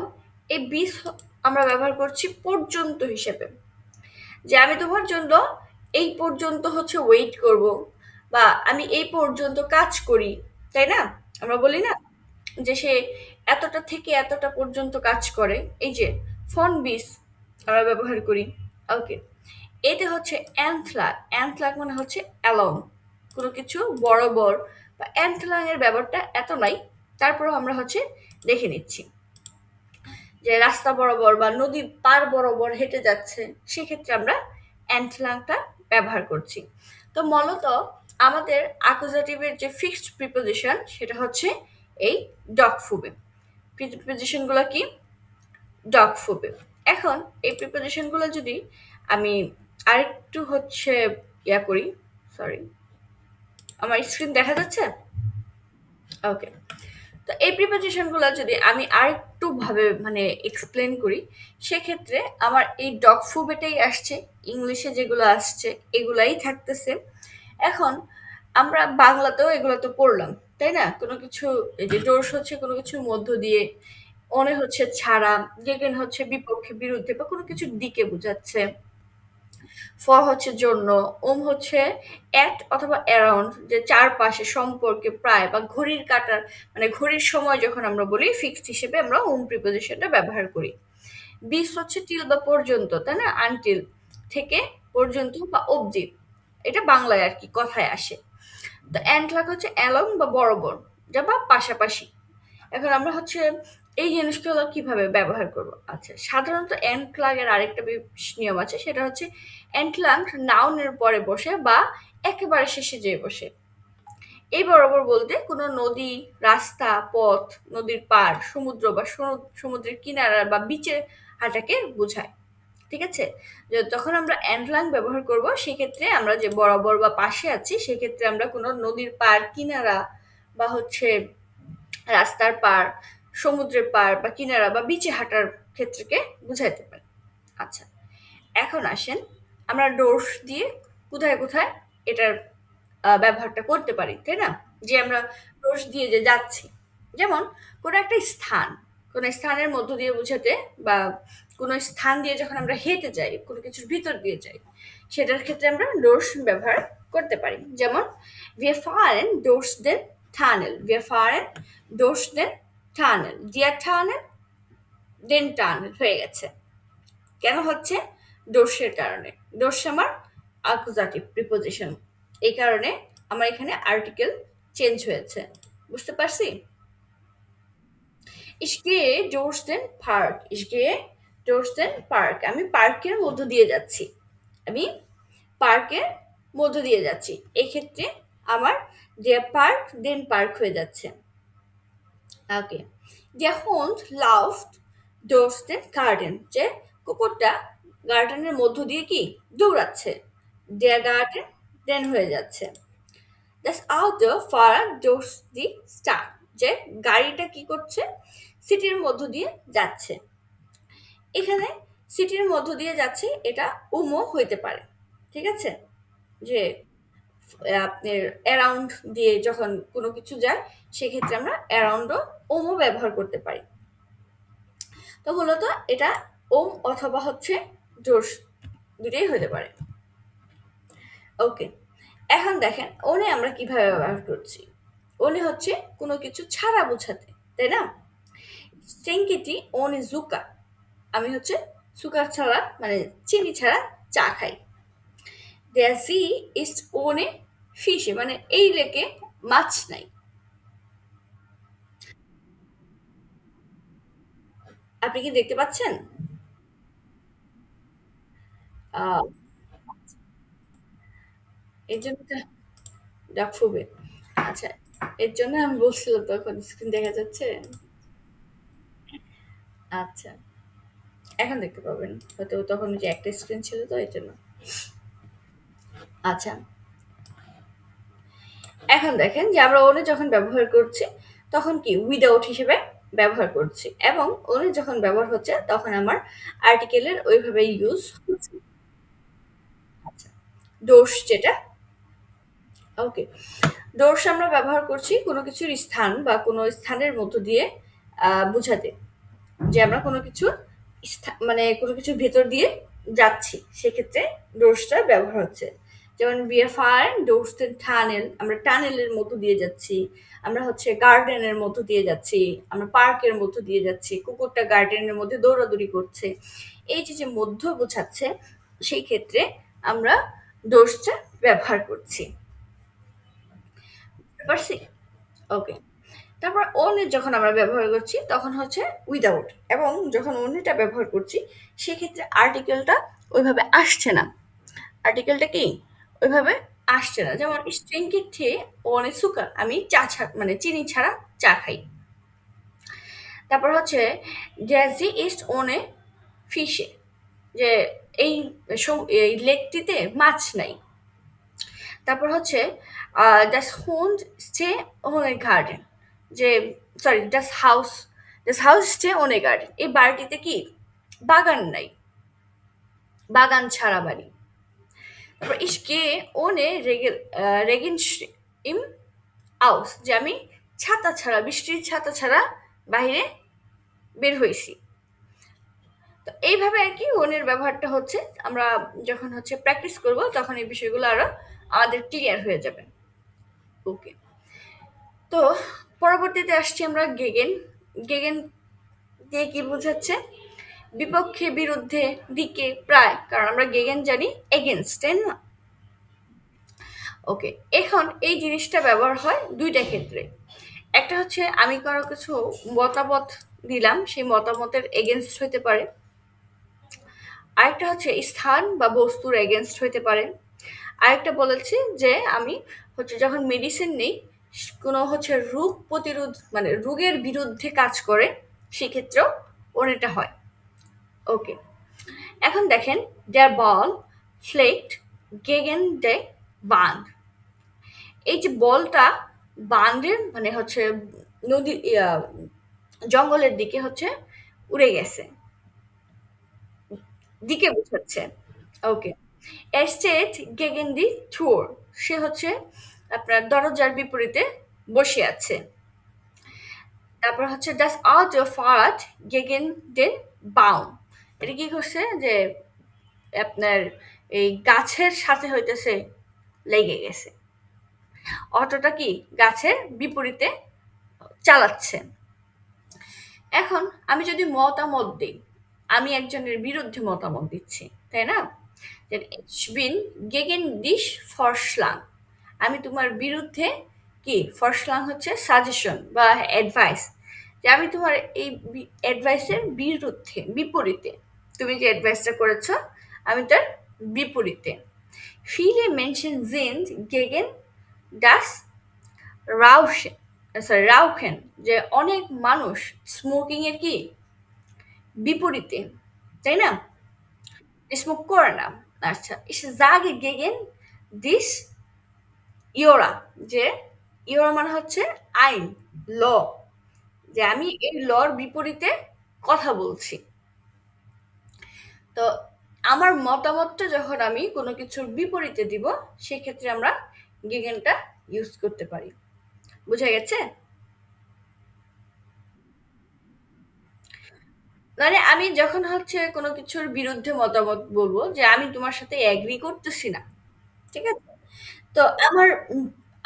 এই বিস আমরা ব্যবহার করছি পর্যন্ত হিসেবে, যে আমি তোমার জন্য এই পর্যন্ত হচ্ছে ওয়েট করব, বা আমি এই পর্যন্ত কাজ করি, তাই না? আমরা বলি না যে সে এতটা থেকে এতটা পর্যন্ত কাজ করে, এই যে ফন বিস আমরা ব্যবহার করি। ওকে। এতে হচ্ছে অ্যান্থলার। অ্যান্থলার মানে হচ্ছে অ্যালং, কোনো কিছু বরাবর, বা অ্যান্থলাং এর ব্যাপারটা এত নাই, তারপরেও আমরা হচ্ছে দেখে নিচ্ছি যে রাস্তা বরাবর বা নদীর পার বরাবর হেঁটে যাচ্ছে, সেক্ষেত্রে আমরা অ্যান্টলাংটা ব্যবহার করছি। তো মূলত আমাদের অ্যাকুজাটিভের যে ফিক্সড প্রিপোজিশন সেটা হচ্ছে এই ডগ ফুবে। প্রিপোজিশনগুলো কি? ডগ ফুবে। এখন এই প্রিপোজিশনগুলো যদি আমি আরেকটু হচ্ছে করি, সরি, আমার স্ক্রিন দেখা যাচ্ছে? ওকে। তো এই প্রিপোজিশনগুলো যদি আমি আরেকটু ভাবে মানে এক্সপ্লেন করি, সেক্ষেত্রে আমার এই ডগ ফুবেটাই আসছে, ইংলিশে যেগুলো আসছে এগুলাই থাকতেছে। এখন আমরা বাংলাতেও এগুলো তো পড়লাম, তাই না? কোনো কিছু, এই যে ডোর্স হচ্ছে কোনো কিছুর মধ্য দিয়ে, অনে হচ্ছে ছাড়া, গেগেন হচ্ছে বিপক্ষে বিরুদ্ধে বা কোনো কিছুর দিকে বোঝাচ্ছে, ফর হচ্ছে জন্য, হচ্ছে অ্যাট অথবা অ্যারাউন্ড, যে চারপাশে, সম্পর্কে, প্রায়, বা ঘড়ির কাঁটার মানে ঘড়ির সময় যখন আমরা বলি ফিক্সড হিসেবে আমরা প্রিপোজিশনটা ব্যবহার করি। বিস হচ্ছে টিল বা পর্যন্ত, তাই না? আনটিল, থেকে, পর্যন্ত বা অবধি, এটা বাংলায় আর কি কথায় আসে। তো অ্যান্টলাক হচ্ছে অ্যালং বা বরাবর, যা বা পাশাপাশি। এখন আমরা হচ্ছে এই জিনিসগুলো কিভাবে ব্যবহার করব? আচ্ছা, সাধারণত এন্ড এর আরেকটা নিয়ম আছে, সেটা হচ্ছে এন্ড নাউনের পরে বসে বা একেবারে শেষে যেয়ে বসে। এই বরাবর বলতে কোনো নদী, রাস্তা, পথ, নদীর পার, সমুদ্র বা সমুদ্রের কিনারা বা বিচের হাঁটাকে বোঝায়। ঠিক আছে? যখন আমরা এন্ডলাং ব্যবহার করব সেক্ষেত্রে আমরা যে বরাবর বা পাশে আছি সেক্ষেত্রে আমরা কোনো নদীর পার, কিনারা, বা হচ্ছে রাস্তার পার, সমুদ্রের পার বা কিনারা বা বিচে হাঁটার ক্ষেত্রকে বুঝাইতে পারি। আচ্ছা, এখন আসেন আমরা ডোর্স দিয়ে কোথায় কোথায় এটার ব্যবহারটা করতে পারি, তাই না? যে আমরা ডোর্স দিয়ে যে যাচ্ছি, যেমন কোনো একটা স্থান, কোনো স্থানের মধ্য দিয়ে বোঝাতে, বা কোনো স্থান দিয়ে যখন আমরা হেঁটে যাই, কোনো কিছুর ভিতর দিয়ে যাই, সেটার ক্ষেত্রে আমরা ডোর্স ব্যবহার করতে পারি। যেমন wir fahren durch den Tunnel, wir fahren durch den Tunnel, der Tunnel, den Tunnel হয়ে গেছে। কেন হচ্ছে? দোষের কারণে। দোষ আমার অ্যাকুজাটিভ প্রিপোজিশন, এই কারণে আমার এখানে আর্টিকেল চেঞ্জ হয়েছে। বুঝতে পারছি? Ich gehe durch den Park, ich gehe durch den Park, আমি পার্কের মধ্য দিয়ে যাচ্ছি, আমি পার্কের মধ্য দিয়ে যাচ্ছি। এক্ষেত্রে আমার der Park den Park হয়ে যাচ্ছে। ওকে। Der Hund läuft durch den Garten, যে কুকুরটা গার্ডেনের মধ্য দিয়ে কি দৌড়াচ্ছে, der Garten den হয়ে যাচ্ছে। Das Auto fährt durch die Stadt, যে গাড়িটা কি করছে? সিটির মধ্য দিয়ে যাচ্ছে। এখানে সিটির মধ্য দিয়ে যাচ্ছি, এটা উমও হইতে পারে। ঠিক আছে? যে আপনার অ্যারাউন্ড দিয়ে যখন কোনো কিছু যায়, সেক্ষেত্রে আমরা অ্যারাউন্ডও ওমও ব্যবহার করতে পারি। তো মূলত এটা ওম অথবা হচ্ছে জোশ, দুটোই হতে পারে। ওকে, এখন দেখেন ওনে আমরা কিভাবে ব্যবহার করছি। ওনে হচ্ছে কোনো কিছু ছাড়া বোঝাতে, তাই না? চেঙ্কিটি ওনে জুকা, আমি হচ্ছে সুগার ছাড়া মানে চিনি ছাড়া চা খাই। Der See ist ohne Fische, মানে এই লেকে মাছ নাই। আপনি কি দেখতে পাচ্ছেন? আহ, এর জন্য ডাকফুবে। আচ্ছা, এর জন্য আমি বলছিলাম তখন স্ক্রিন দেখা যাচ্ছে। আচ্ছা, এখন দেখতে পাবেন। হয়তো তখন ওই যে একটা স্ক্রিন ছিল তো এর জন্য। আচ্ছা, এখন দেখেন যে আমরা ওনে যখন ব্যবহার করছি তখন কি উইদাউট হিসেবে ব্যবহার করছি, এবং ওনে যখন ব্যবহার হচ্ছে তখন আমার আর্টিকেলের ওইভাবে ইউজ হচ্ছে। আচ্ছা, দোষ যেটা, ওকে, দোষ আমরা ব্যবহার করছি কোনো কিছুর স্থান বা কোনো স্থানের মধ্য দিয়ে বোঝাতে, যে আমরা কোনো কিছুর মানে কোনো কিছুর ভেতর দিয়ে যাচ্ছি, সেক্ষেত্রে ডোরসটার ব্যবহার হচ্ছে। যেমন বিয়ার ফায়ার ডোরস টানেল, আমরা টানেলের মধ্য দিয়ে যাচ্ছি, আমরা হচ্ছে গার্ডেনের মধ্য দিয়ে যাচ্ছি, আমরা পার্কের মধ্য দিয়ে যাচ্ছি, কুকুরটা গার্ডেনের মধ্যে দৌড়াদৌড়ি করছে। এই যে যে মধ্য বোঝাচ্ছে, সেই ক্ষেত্রে আমরা ডোরসটা ব্যবহার করছি। বুঝতে পারছি? ওকে, তারপর only যখন আমরা ব্যবহার করছি তখন হচ্ছে উইদাউট, এবং যখন onlyটা ব্যবহার করছি সেক্ষেত্রে আর্টিকেলটা ওইভাবে আসছে না। আর্টিকেলটা কি ওইভাবে আসছে না। যেমন স্ট্রিংকির থেকে অনেক সুকার, আমি চা ছাড়া মানে চিনি ছাড়া চা খাই। তারপর হচ্ছে জ্যাজি ইস্ট ওনে ফিশে, যে এই এই লেকটিতে মাছ নাই। তারপর হচ্ছে das Hund stay on a garden, যে sorry das Haus stay on a garden, এই বাড়িটিতে কি বাগান নাই, বাগান ছাড়া বাড়ি। তারপর ich gehe ohne Regenschirm im aus, যে আমি ছাতা ছাড়া বৃষ্টির ছাতা ছাড়া বাইরে বের হয়েছি। তো এইভাবে আর কি ওনের ব্যবহারটা হচ্ছে, আমরা যখন হচ্ছে প্র্যাকটিস করব তখন এই বিষয়গুলো আরো আমাদের ক্লিয়ার হয়ে যাবে। ওকে, তো পরবর্তীতে আসছি আমরা গেগেন। গেগেন দিয়ে কি বোঝাচ্ছে? বিপক্ষে, বিরুদ্ধে, দিকে, প্রায়, কারণ আমরা গেগেন জানি এগেনস্ট, তাই না? ওকে, এখন এই জিনিসটা ব্যবহার হয় দুইটা ক্ষেত্রে। একটা হচ্ছে আমি কারো কিছু মতামত দিলাম, সেই মতামতের এগেনস্ট হইতে পারে। আরেকটা হচ্ছে স্থান বা বস্তুর এগেনস্ট হইতে পারে। আরেকটা বলেছি যে আমি হচ্ছে যখন মেডিসিন নেই, কোনো হচ্ছে রোগ প্রতিরোধ মানে রোগের বিরুদ্ধে কাজ করে, সেক্ষেত্রেও ওনেটা হয়। ওকে, এখন দেখেন der Ball fliegt gegen die Wand, এই যে বলটা বান্ডের মানে হচ্ছে নদী জঙ্গলের দিকে হচ্ছে উড়ে গেছে, দিকে বোঝাচ্ছে। ওকে, er steht gegen die Tür, সে হচ্ছে আপনার দরজার বিপরীতে বসে আছে। তারপর হচ্ছে das Auto fährt gegen den Baum, এটা কি করছে যে আপনার এই গাছের সাথে হইতেছে লেগে গেছে, অটোটা কি গাছের বিপরীতে চালাচ্ছে। এখন আমি যদি মতামত দিই, আমি একজনের বিরুদ্ধে মতামত দিচ্ছি, তাই না? যে ich bin gegen dich Vorschlag, আমি তোমার বিরুদ্ধে কি ফরসলাং হচ্ছে সাজেশন বা অ্যাডভাইস, যে আমি তোমার এই অ্যাডভাইসের বিরুদ্ধে বিপরীতে, তুমি যে অ্যাডভাইসটা করেছো আমি তার বিপরীতে। viele Menschen sind gegen das Rauchen, Rauchen, যে অনেক মানুষ স্মোকিং এর কি বিপরীতে, তাই না? স্মোক করে না। আচ্ছা, ich sage gegen this ইয়োরা, যে ইয়োরা মানে হচ্ছে আইন, ল, যে আমি এই লর বিপরীতে কথা বলছি। তো আমার মতামতটা যখন আমি কোনো কিছুর বিপরীতে দিব, সেক্ষেত্রে আমরা গেগেনটা ইউজ করতে পারি। বুঝা গেছে? মানে আমি যখন হচ্ছে কোনো কিছুর বিরুদ্ধে মতামত বলবো যে আমি তোমার সাথে এগ্রি করতেছি না, ঠিক আছে? তো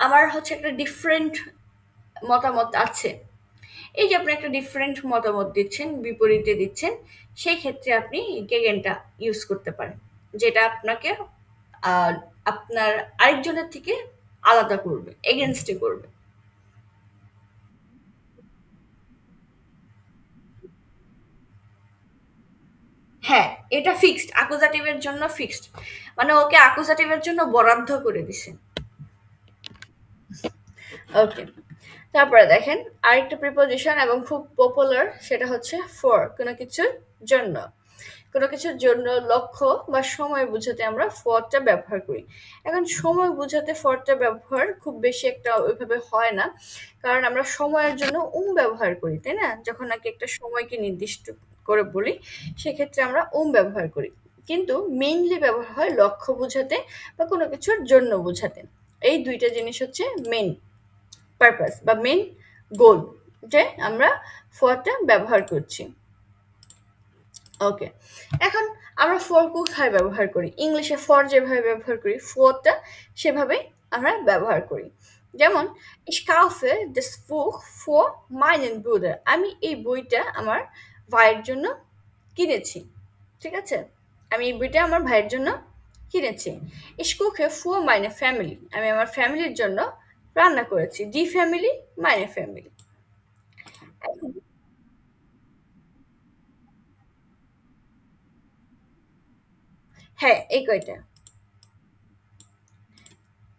আমার হচ্ছে একটা ডিফারেন্ট মতামত আছে। এই যে আপনি একটা ডিফারেন্ট মতামত দিচ্ছেন, বিপরীতে দিচ্ছেন, সেই ক্ষেত্রে আপনি গেগেনটা ইউজ করতে পারেন। যেটা আপনাকে আহ, আপনার আরেকজনের থেকে আলাদা করবে, এগেনস্টে করবে। হ্যাঁ, এটা ফিক্সড, অ্যাকুজাটিভের জন্য ফিক্সড। মানে ওকে অ্যাকুজাটিভের জন্য বরাদ্দ করে দিছে। ওকে, তারপরে দেখেন আরেকটা প্রিপোজিশন এবং খুব পপুলার, সেটা হচ্ছে ফর, কোনো কিছুর জন্য। কোনো কিছুর জন্য লক্ষ্য বা সময় বোঝাতে আমরা ফরটা ব্যবহার করি। এখন সময় বোঝাতে ফরটা ব্যবহার খুব বেশি একটা ওইভাবে হয় না, কারণ আমরা সময়ের জন্য ব্যবহার করি, তাই না? যখন নাকি একটা সময়কে নির্দিষ্ট করে বলি, সেক্ষেত্রে আমরা ব্যবহার করি। কিন্তু মেইনলি ব্যবহার হয় লক্ষ্য বোঝাতে বা কোনো কিছুর জন্য বোঝাতে। এই দুইটা জিনিস হচ্ছে মেইন পারপাস বা মেইন গোল, যে আমরা ফরটা ব্যবহার করছি। ওকে, এখন আমরা ফর কোথায় ব্যবহার করি? ইংলিশে ফর যেভাবে ব্যবহার করি, ফরটা সেভাবেই আমরা ব্যবহার করি। যেমন ich kaufe das Buch für meinen Bruder, আমি এই বইটা আমার ভাইয়ের জন্য কিনেছি। ঠিক আছে? আমি এই বইটা আমার ভাইয়ের জন্য কিনেছি। ich koche für meine Family, আমি আমার ফ্যামিলির জন্য রান্না করেছি। die Family, meine Family। হ্যাঁ, এই কয়টা।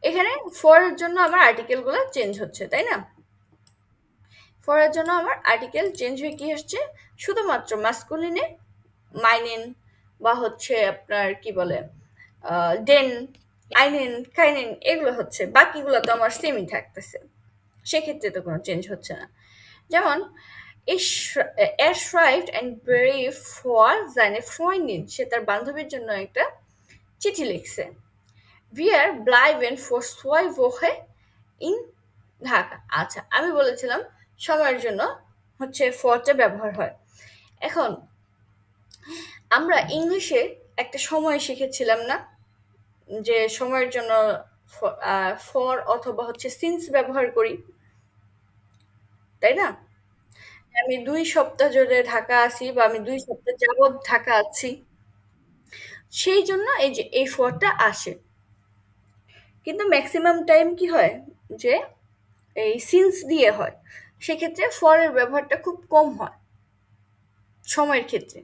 এখানে ফর এর জন্য আমার আর্টিকেল গুলো চেঞ্জ হচ্ছে, তাই না? ফর এর জন্য আমার আর্টিকেল চেঞ্জ হয়ে কি আসছে? শুধুমাত্র মাস্কুলিনে মাইনেন বা হচ্ছে আপনার কি বলে ডেন, আইনেন, কাইনেন, এগুলো হচ্ছে। বাকিগুলো তো আমার সেমই থাকতেছে, সেক্ষেত্রে তো কোনো চেঞ্জ হচ্ছে না। যেমন er schreibt ein Brief for seine Freundin, সে তার বান্ধবীর জন্য একটা চিঠি লিখছে। Wir bleiben für 2 Wochen in Dhaka. আচ্ছা, আমি বলেছিলাম সময়ের জন্য হচ্ছে ফরটা ব্যবহার হয়। এখন আমরা ইংলিশে একটা সময় শিখেছিলাম না, যে সময়ের জন্য ফর অথবা হচ্ছে সিন্স ব্যবহার করি, তাই না? আমি ২ সপ্তাহ ধরে ঢাকা আছি বা আমি ২ সপ্তাহ যাবৎ ঢাকা আছি, সেই জন্য এই যে এই ফরটা আসে। কিন্তু ম্যাক্সিমাম টাইম কি হয়, যে এই সিন্স দিয়ে হয়। সেক্ষেত্রে ফর এর ব্যবহারটা খুব কম হয় সময়ের ক্ষেত্রে।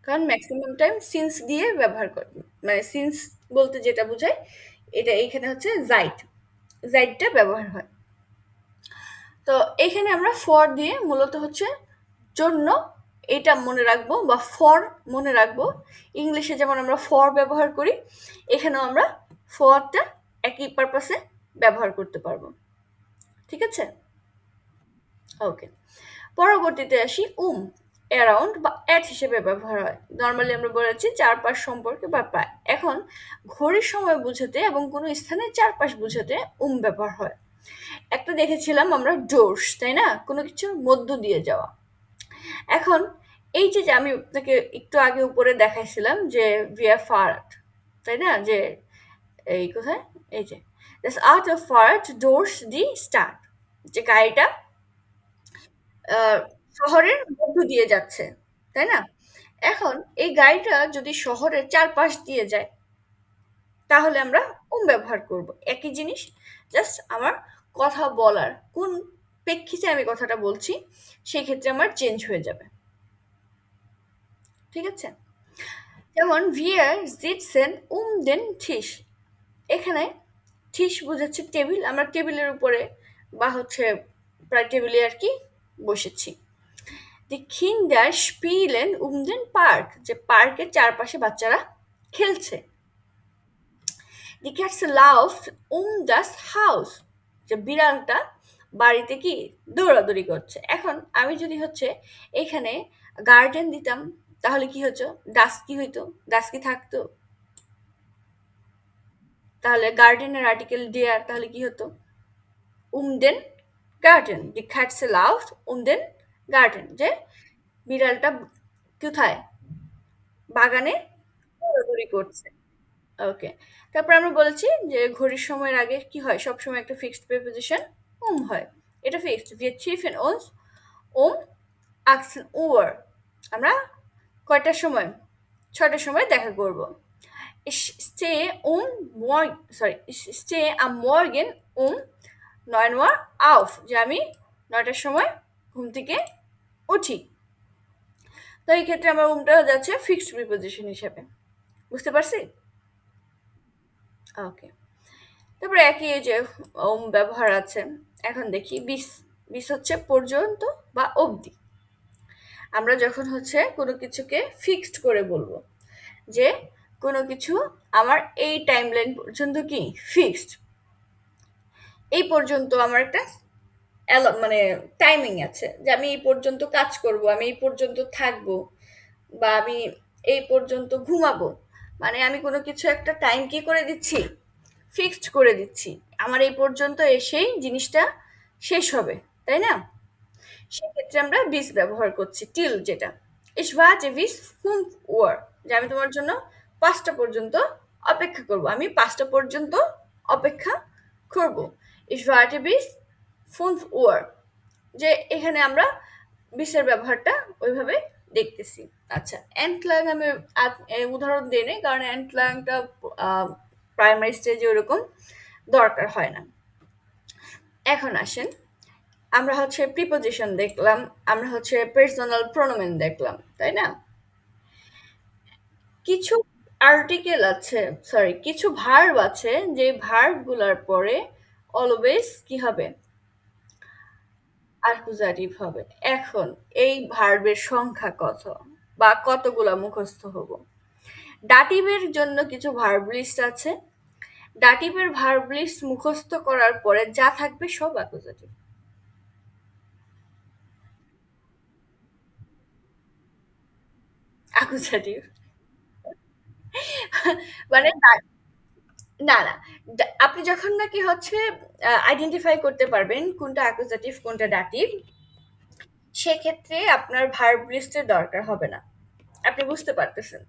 কারণ মেক্সিমাম টাইম সিন্স দিয়ে ব্যবহার করে, মানে সিন্স বলতে যেটা বোঝায়, এটা এইখানে হচ্ছে জাইট, জাইটটা ব্যবহার হয়। তো এখানে আমরা ফর দিয়ে মূলত হচ্ছে জন্য এটা মনে রাখবো বা ফর মনে রাখবো। ইংলিশে যেমন আমরা ফর ব্যবহার করি, এখানেও আমরা ফরটা একই পারপাসে ব্যবহার করতে পারবো। ঠিক আছে? ওকে, পরবর্তীতে আসি অ্যারাউন্ড বা অ্যাট হিসেবে ব্যবহার হয়। নর্মালি আমরা বলেছি চারপাশ সম্পর্কে বা প্রায়। এখন ঘড়ির সময় বোঝাতে এবং কোনো স্থানের চারপাশ বোঝাতে ব্যবহার হয়। একটা দেখেছিলাম আমরা ডোর্স, তাই না? কোনো কিছুর মধ্য দিয়ে যাওয়া। এখন এই যে যে আমি আপনাকে একটু আগে উপরে দেখাইছিলাম যে ভিয়ার ফার্ট, তাই না? যে এই কোথায়, এই যে this art of fart doors the start, যে গাড়িটা আহ, শহরের মধ্য দিয়ে যাচ্ছে, তাই না? এখন এই গাড়িটা যদি শহরের চারপাশ দিয়ে যায়, তাহলে আমরা ব্যবহার করব একই জিনিস। জাস্ট আমার কথা বলার কোন প্রেক্ষিতে আমি কথাটা বলছি, সেই ক্ষেত্রে আমার চেঞ্জ হয়ে যাবে। ঠিক আছে? যেমন ভিয়ার জিটসেন দেন ঠিস, এখানে ঠিস বোঝাচ্ছে টেবিল, আমরা টেবিলের উপরে বা হচ্ছে প্রায় টেবিলে আর কি বসেছি। Die Kinder spielen den Park, যে পার্কের চারপাশে বাচ্চারা খেলছে। Die Katze läuft das Haus, যে বিড়ালটা বাড়িতে কি দৌড়াদৌড়ি করছে। এখন আমি যদি হচ্ছে এখানে গার্ডেন দিতাম, তাহলে কি হতো? ডাস কি হইতো? ডাস কি থাকতো? তাহলে গার্ডেনের আর্টিকেল ডিয়ার তাহলে কি হতো? দেন গার্ডেন। দি ক্যাটস লাউড দেন গার্ডেন। যে বিড়ালটা কোথায়? বাগানে দৌড়াদৌড়ি করছে। ওকে। তারপর আমরা বলেছি যে ঘড়ির সময়ের আগে কি হয়? সবসময় একটা ফিক্সড প্রিপোজিশন হয়। এটা fixed. Wir treffen uns um 18 Uhr. আমরা কয়টার সময়? ৬টার সময় দেখা করব। Ich stehe ich stehe am Morgen um 9 Uhr auf. যে আমি ৯টার সময় ঘুম থেকে উঠি। তো এই ক্ষেত্রে আমার উমটা যাচ্ছে ফিক্সড প্রিপোজিশন হিসেবে। বুঝতে পারছি? ওকে। তারপরে একই এই যে ব্যবহার আছে। এখন দেখি বিস। বিস হচ্ছে পর্যন্ত বা অবধি। আমরা যখন হচ্ছে কোনো কিছুকে ফিক্সড করে বলবো যে কোনো কিছু আমার এই টাইমলাইন পর্যন্ত কি ফিক্সড, এই পর্যন্ত আমার একটা মানে টাইমিং আছে যে আমি এই পর্যন্ত কাজ করব, আমি এই পর্যন্ত থাকবো, বা আমি এই পর্যন্ত ঘুমাবো। মানে আমি কোনো কিছু একটা টাইম কি করে দিচ্ছি, ফিক্সড করে দিচ্ছি। আমার এই পর্যন্ত এসেই জিনিসটা শেষ হবে, তাই না? সেক্ষেত্রে আমরা বিস ব্যবহার করছি, টিল যেটা। Ich warte bis 5 Uhr, যে আমি তোমার জন্য ৫টা পর্যন্ত অপেক্ষা করব, আমি ৫টা পর্যন্ত অপেক্ষা করব। Ich warte bis 5 Uhr, যে এখানে আমরা বিসের ব্যবহারটা ওইভাবে দেখতেছি। আচ্ছা, এন্টলাং আমি উদাহরণ দিই নাই, কারণ এন্টলাংটা প্রাইমারি স্টেজে ওরকম দরকার হয় না। এখন আসেন, আমরা হচ্ছে প্রিপোজিশন দেখলাম, আমরা হচ্ছে পার্সোনাল প্রোনোমেন দেখলাম, তাই না? কিছু আর্টিকেল আছে, সরি, কিছু ভার্ব আছে যে ভার্বগুলোর পরে অলওয়েজ কি হবে? অ্যাকুজাটিভ হবে। এখন এই ভার্বের সংখ্যা কত বা কতগুলা মুখস্থ হবো? ডাটিভের জন্য কিছু ভার্ব লিস্ট আছে। ডাটিভের ভার্ব লিস্ট মুখস্থ করার পরে যা থাকবে সব অ্যাকুজাটিভ। অ্যাকুজাটিভ। মানে না, না। আপনি যখন নাকি হচ্ছে আইডেন্টিফাই করতে পারবেন কোনটা অ্যাকুজাটিভ, কোনটা ডাটিভ, সেক্ষেত্রে আপনার ভার্ব লিস্টের দরকার হবে না। আপনি বুঝতে পারতেছেন,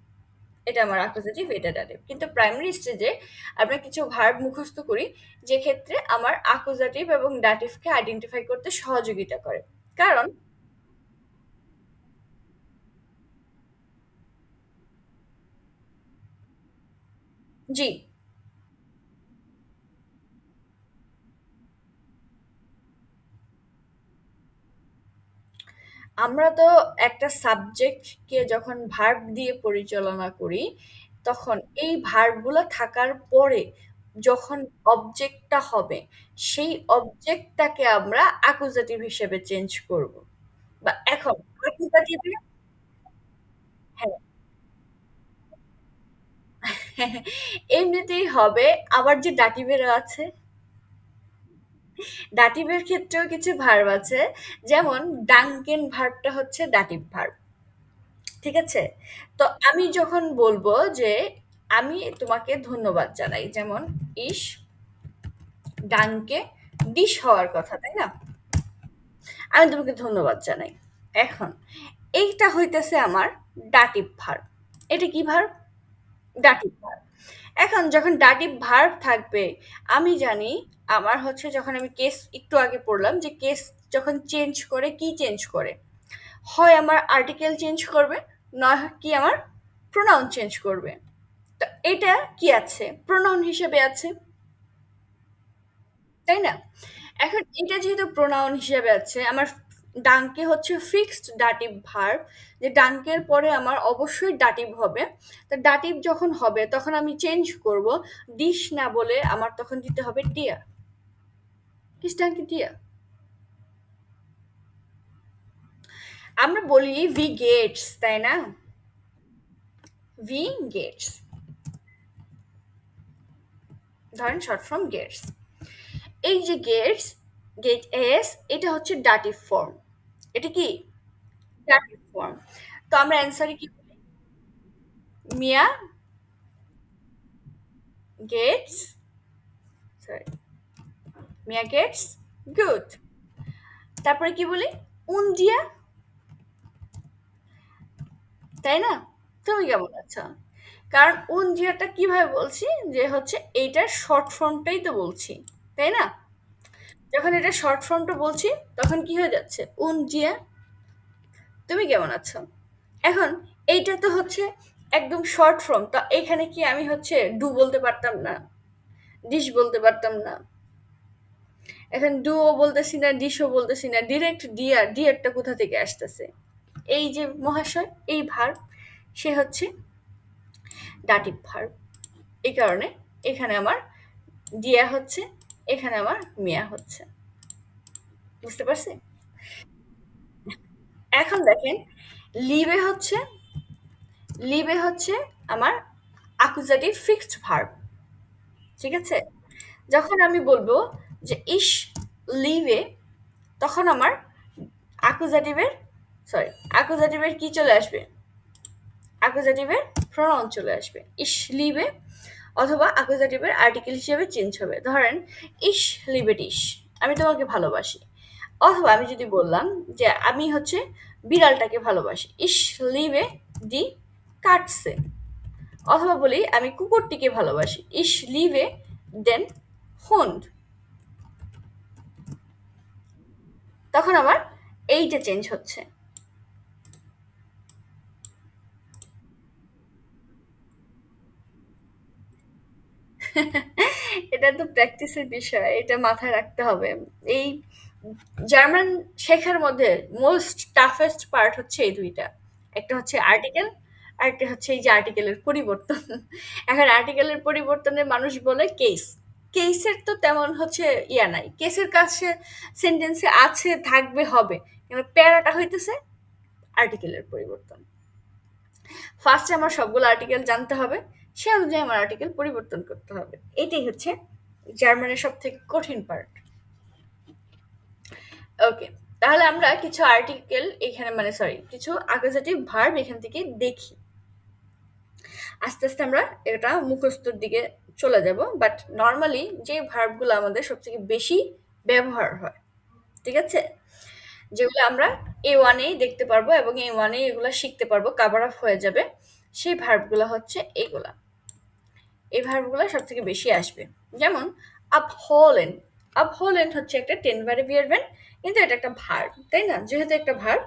এটা আমার অ্যাকুজাটিভ, এটা ডাটিভ। কিন্তু প্রাইমারি স্টেজে আমরা কিছু ভার্ব মুখস্থ করি, যে ক্ষেত্রে আমার অ্যাকুজাটিভ এবং ডাটিভকে আইডেন্টিফাই করতে সহযোগিতা করে। কারণ জি, আমরা তো একটা সাবজেক্টকে যখন ভার্ব দিয়ে পরিচালনা করি, তখন এই ভার্বগুলো থাকার পরে যখন অবজেক্টটা হবে, সেই অবজেক্টটাকে আমরা অ্যাকুজাটিভ হিসেবে চেঞ্জ করব। বা এখন অ্যাকুজাটিভে হ্যাঁ, এমনিতেই হবে। আবার যে ডাটিভের আছে, ডাটিভের ক্ষেত্রেও কিছু ভার্ব আছে। যেমন ডাঙ্কেন ভার্বটা হচ্ছে ডাটিভ ভার্ব। ঠিক আছে? তো আমি যখন বলবো যে আমি তোমাকে ধন্যবাদ জানাই, যেমন ইস ডানকে ডিশ হওয়ার কথা, তাই না? আমি তোমাকে ধন্যবাদ জানাই। এখন এইটা হইতেছে আমার ডাটিভ ভার্ব। এটা কি ভার্ব? Dative verb. এখন যখন ডাটিভ ভার্ব থাকবে, আমি জানি আমার হচ্ছে যখন আমি কেস একটু আগে পড়লাম যে কেস যখন চেঞ্জ করে, কি চেঞ্জ করে? হয় আমার আর্টিকেল চেঞ্জ করবে, নয় কি আমার প্রোনাউন চেঞ্জ করবে। তো এটা কি আছে? প্রোনাউন হিসেবে আছে, তাই না? এখন এটা যেহেতু প্রোনাউন হিসেবে আছে, আমার ডাঙ্কে হচ্ছে ফিক্সড ডাটিভ ভার্ব, যে ডাঙ্কের পরে আমার অবশ্যই ডাটিভ হবে। তো ডাটিভ যখন হবে তখন আমি চেঞ্জ করব, ডিশ না বলে আমার তখন দিতে হবে ডিয়ার। Dish ডাঙ্কে deer. আমরা বলি ভি গেটস, তাই না? ভি গেটস, ধরেন শর্ট ফর্ম গেটস। এই যে গেটস, গেট এস, এটা হচ্ছে ডাটিভ ফর্ম। এটা কি? Dative form. তো আমরা অ্যান্সারে কি মিয়া গেটস, সরি, মিয়া গেটস গুড। তারপরে কি বলি? উন্ডিয়া, তাই না? তুমি কেমন আছো? কারণ উনজিয়াটা কিভাবে বলছি, যে হচ্ছে এইটার শর্ট ফর্মটাই তো বলছি, তাই না? যখন এটা শর্ট ফর্মটা বলছি তখন কি হয়ে যাচ্ছে? উনজিয়া। তুমি কেমন আছো? এখন এইটা তো হচ্ছে একদম শর্ট ফর্ম, তো এখানে কি আমি হচ্ছে ডু বলতে পারতাম না, ডিশ বলতে পারতাম না? এখন ডুও বলতেছি না, ডিশও বলতেছি না, ডিরেক্ট ডিয়ার, ডিয়ারটা কোথা থেকে আসতেছে? এই যে মহাশয়, এই ভার, সে হচ্ছে ডাটিভ ভার্ব। এই কারণে এখানে আমার ডিয়া হচ্ছে, এখানে আমার মিয়া হচ্ছে। বুঝতে পারছি? এখন দেখেন, লিবে হচ্ছে, লিবে হচ্ছে আমার অ্যাকুজাটিভ ফিক্সড ভার্ব। ঠিক আছে? যখন আমি বলবো যে ইস লিভে, তখন আমার অ্যাকুজাটিভের, সরি, অ্যাকুজাটিভের কি চলে আসবে? অ্যাকুজাটিভের প্রনাউন চলে আসবে ইস লিবে, অথবা অ্যাকুজাটিভের আর্টিকেল হিসেবে চেঞ্জ হবে। ধরেন ইস লিবে ডিশ, আমি তোমাকে ভালোবাসি। অথবা আমি যদি বললাম যে আমি হচ্ছে বিড়ালটাকে ভালোবাসি, ইস লিবে ডি কাটছে। অথবা বলি আমি কুকুরটিকে ভালোবাসি, ইস লিবে দেন হুন্ড। তখন আমার এইটা চেঞ্জ হচ্ছে। এটা তো প্র্যাকটিসের বিষয়, এটা মাথায় রাখতে হবে। এই জার্মান শেখার মধ্যে মোস্ট টাফেস্ট পার্ট হচ্ছে এই দুইটা। একটা হচ্ছে আর্টিকেল, আরেকটা হচ্ছে এই যে আর্টিকেলের পরিবর্তন। এখন আর্টিকেলের পরিবর্তনে মানুষ বলে কেস, কেসের তো তেমন হচ্ছে ইয়া নাই, কেসের কাছে সেন্টেন্সে আছে, থাকবে, হবে, কিন্তু প্যারাটা হইতেছে আর্টিকেলের পরিবর্তন। ফার্স্টে আমার সবগুলো আর্টিকেল জানতে হবে, সে অনুযায়ী আমার আর্টিকেল পরিবর্তন করতে হবে। এটাই হচ্ছে জার্মানের সব থেকে কঠিন পার্ট। ওকে, তাহলে আমরা কিছু আর্টিকেল এখানে, মানে সরি, কিছু অ্যাকুজেটিভ ভার্ব এখান থেকে দেখি। আস্তে আস্তে আমরা এটা মুখস্থর দিকে চলে যাব, বাট নর্মালি যে ভার্বগুলো আমাদের সবথেকে বেশি ব্যবহার হয়, ঠিক আছে, যেগুলো আমরা A1-এই দেখতে পারবো এবং A1-এই এগুলো শিখতে পারবো, কাভার আপ হয়ে যাবে, সেই ভার্বগুলো হচ্ছে এগুলা। এই ভার্বগুলো সব থেকে বেশি আসবে। যেমন আপহোলেন, আপহোলেন হচ্ছে একটা টেন ভ্যারিভিয়ার ভেন, কিন্তু এটা একটা ভার্ব, তাই না? যেহেতু একটা ভার্ব,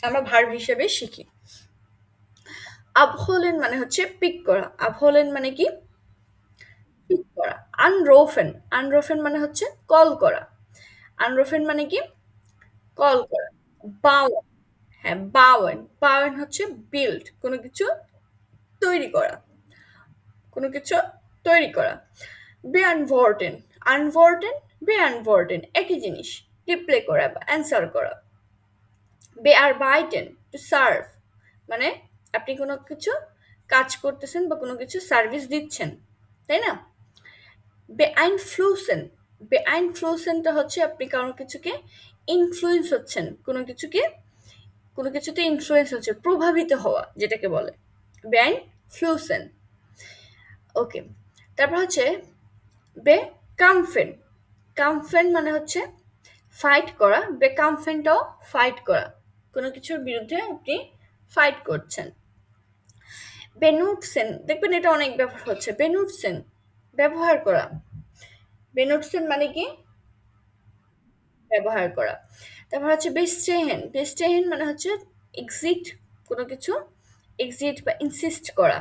আমরা ভার্ব হিসেবে শিখি। আপহোলেন মানে হচ্ছে পিক করা। আপহোলেন মানে কি? পিক করা। আনরোফেন, আনরোফেন মানে হচ্ছে কল করা। আনরোফেন মানে কি? কল করা। বাওয়েন, হ্যাঁ বাওয়েন, বাওয়েন হচ্ছে বিল্ড, কোনো কিছু তৈরি করা, কোনো কিছু তৈরি করা। বেআনভর্টেন, আনভর্টেন, বেআনভর্টেন একই জিনিস, রিপ্লে করা বা অ্যান্সার করা। বেআরবাইটেন টু সার্ভ, মানে আপনি কোনো কিছু কাজ করতেছেন বা কোনো কিছু সার্ভিস দিচ্ছেন, তাই না? বেআইনফ্লুসেন, বেআইনফ্লুসেনটা হচ্ছে আপনি কারো কিছুকে ইনফ্লুয়েন্স হচ্ছেন, কোনো কিছুকে, কোনো কিছুতে ইনফ্লুয়েন্স হচ্ছে, প্রভাবিত হওয়া যেটাকে বলে বেআইনফ্লুসেন। ওকে, তারপর হচ্ছে বে কামফেন, কামফেন মানে হচ্ছে ফাইট করা, বে কামফেনটাও ফাইট করা, কোনো কিছুর বিরুদ্ধে আপনি ফাইট করছেন। বেনুটসেন, দেখবেন এটা অনেক ব্যবহার হচ্ছে, বেনুটসেন ব্যবহার করা। বেনুটসেন মানে কি? ব্যবহার করা। তারপর হচ্ছে বেস্টেহেন, বেস্টেহেন মানে হচ্ছে এক্সিট, কোনো কিছু এক্সিট বা ইনসিস্ট করা।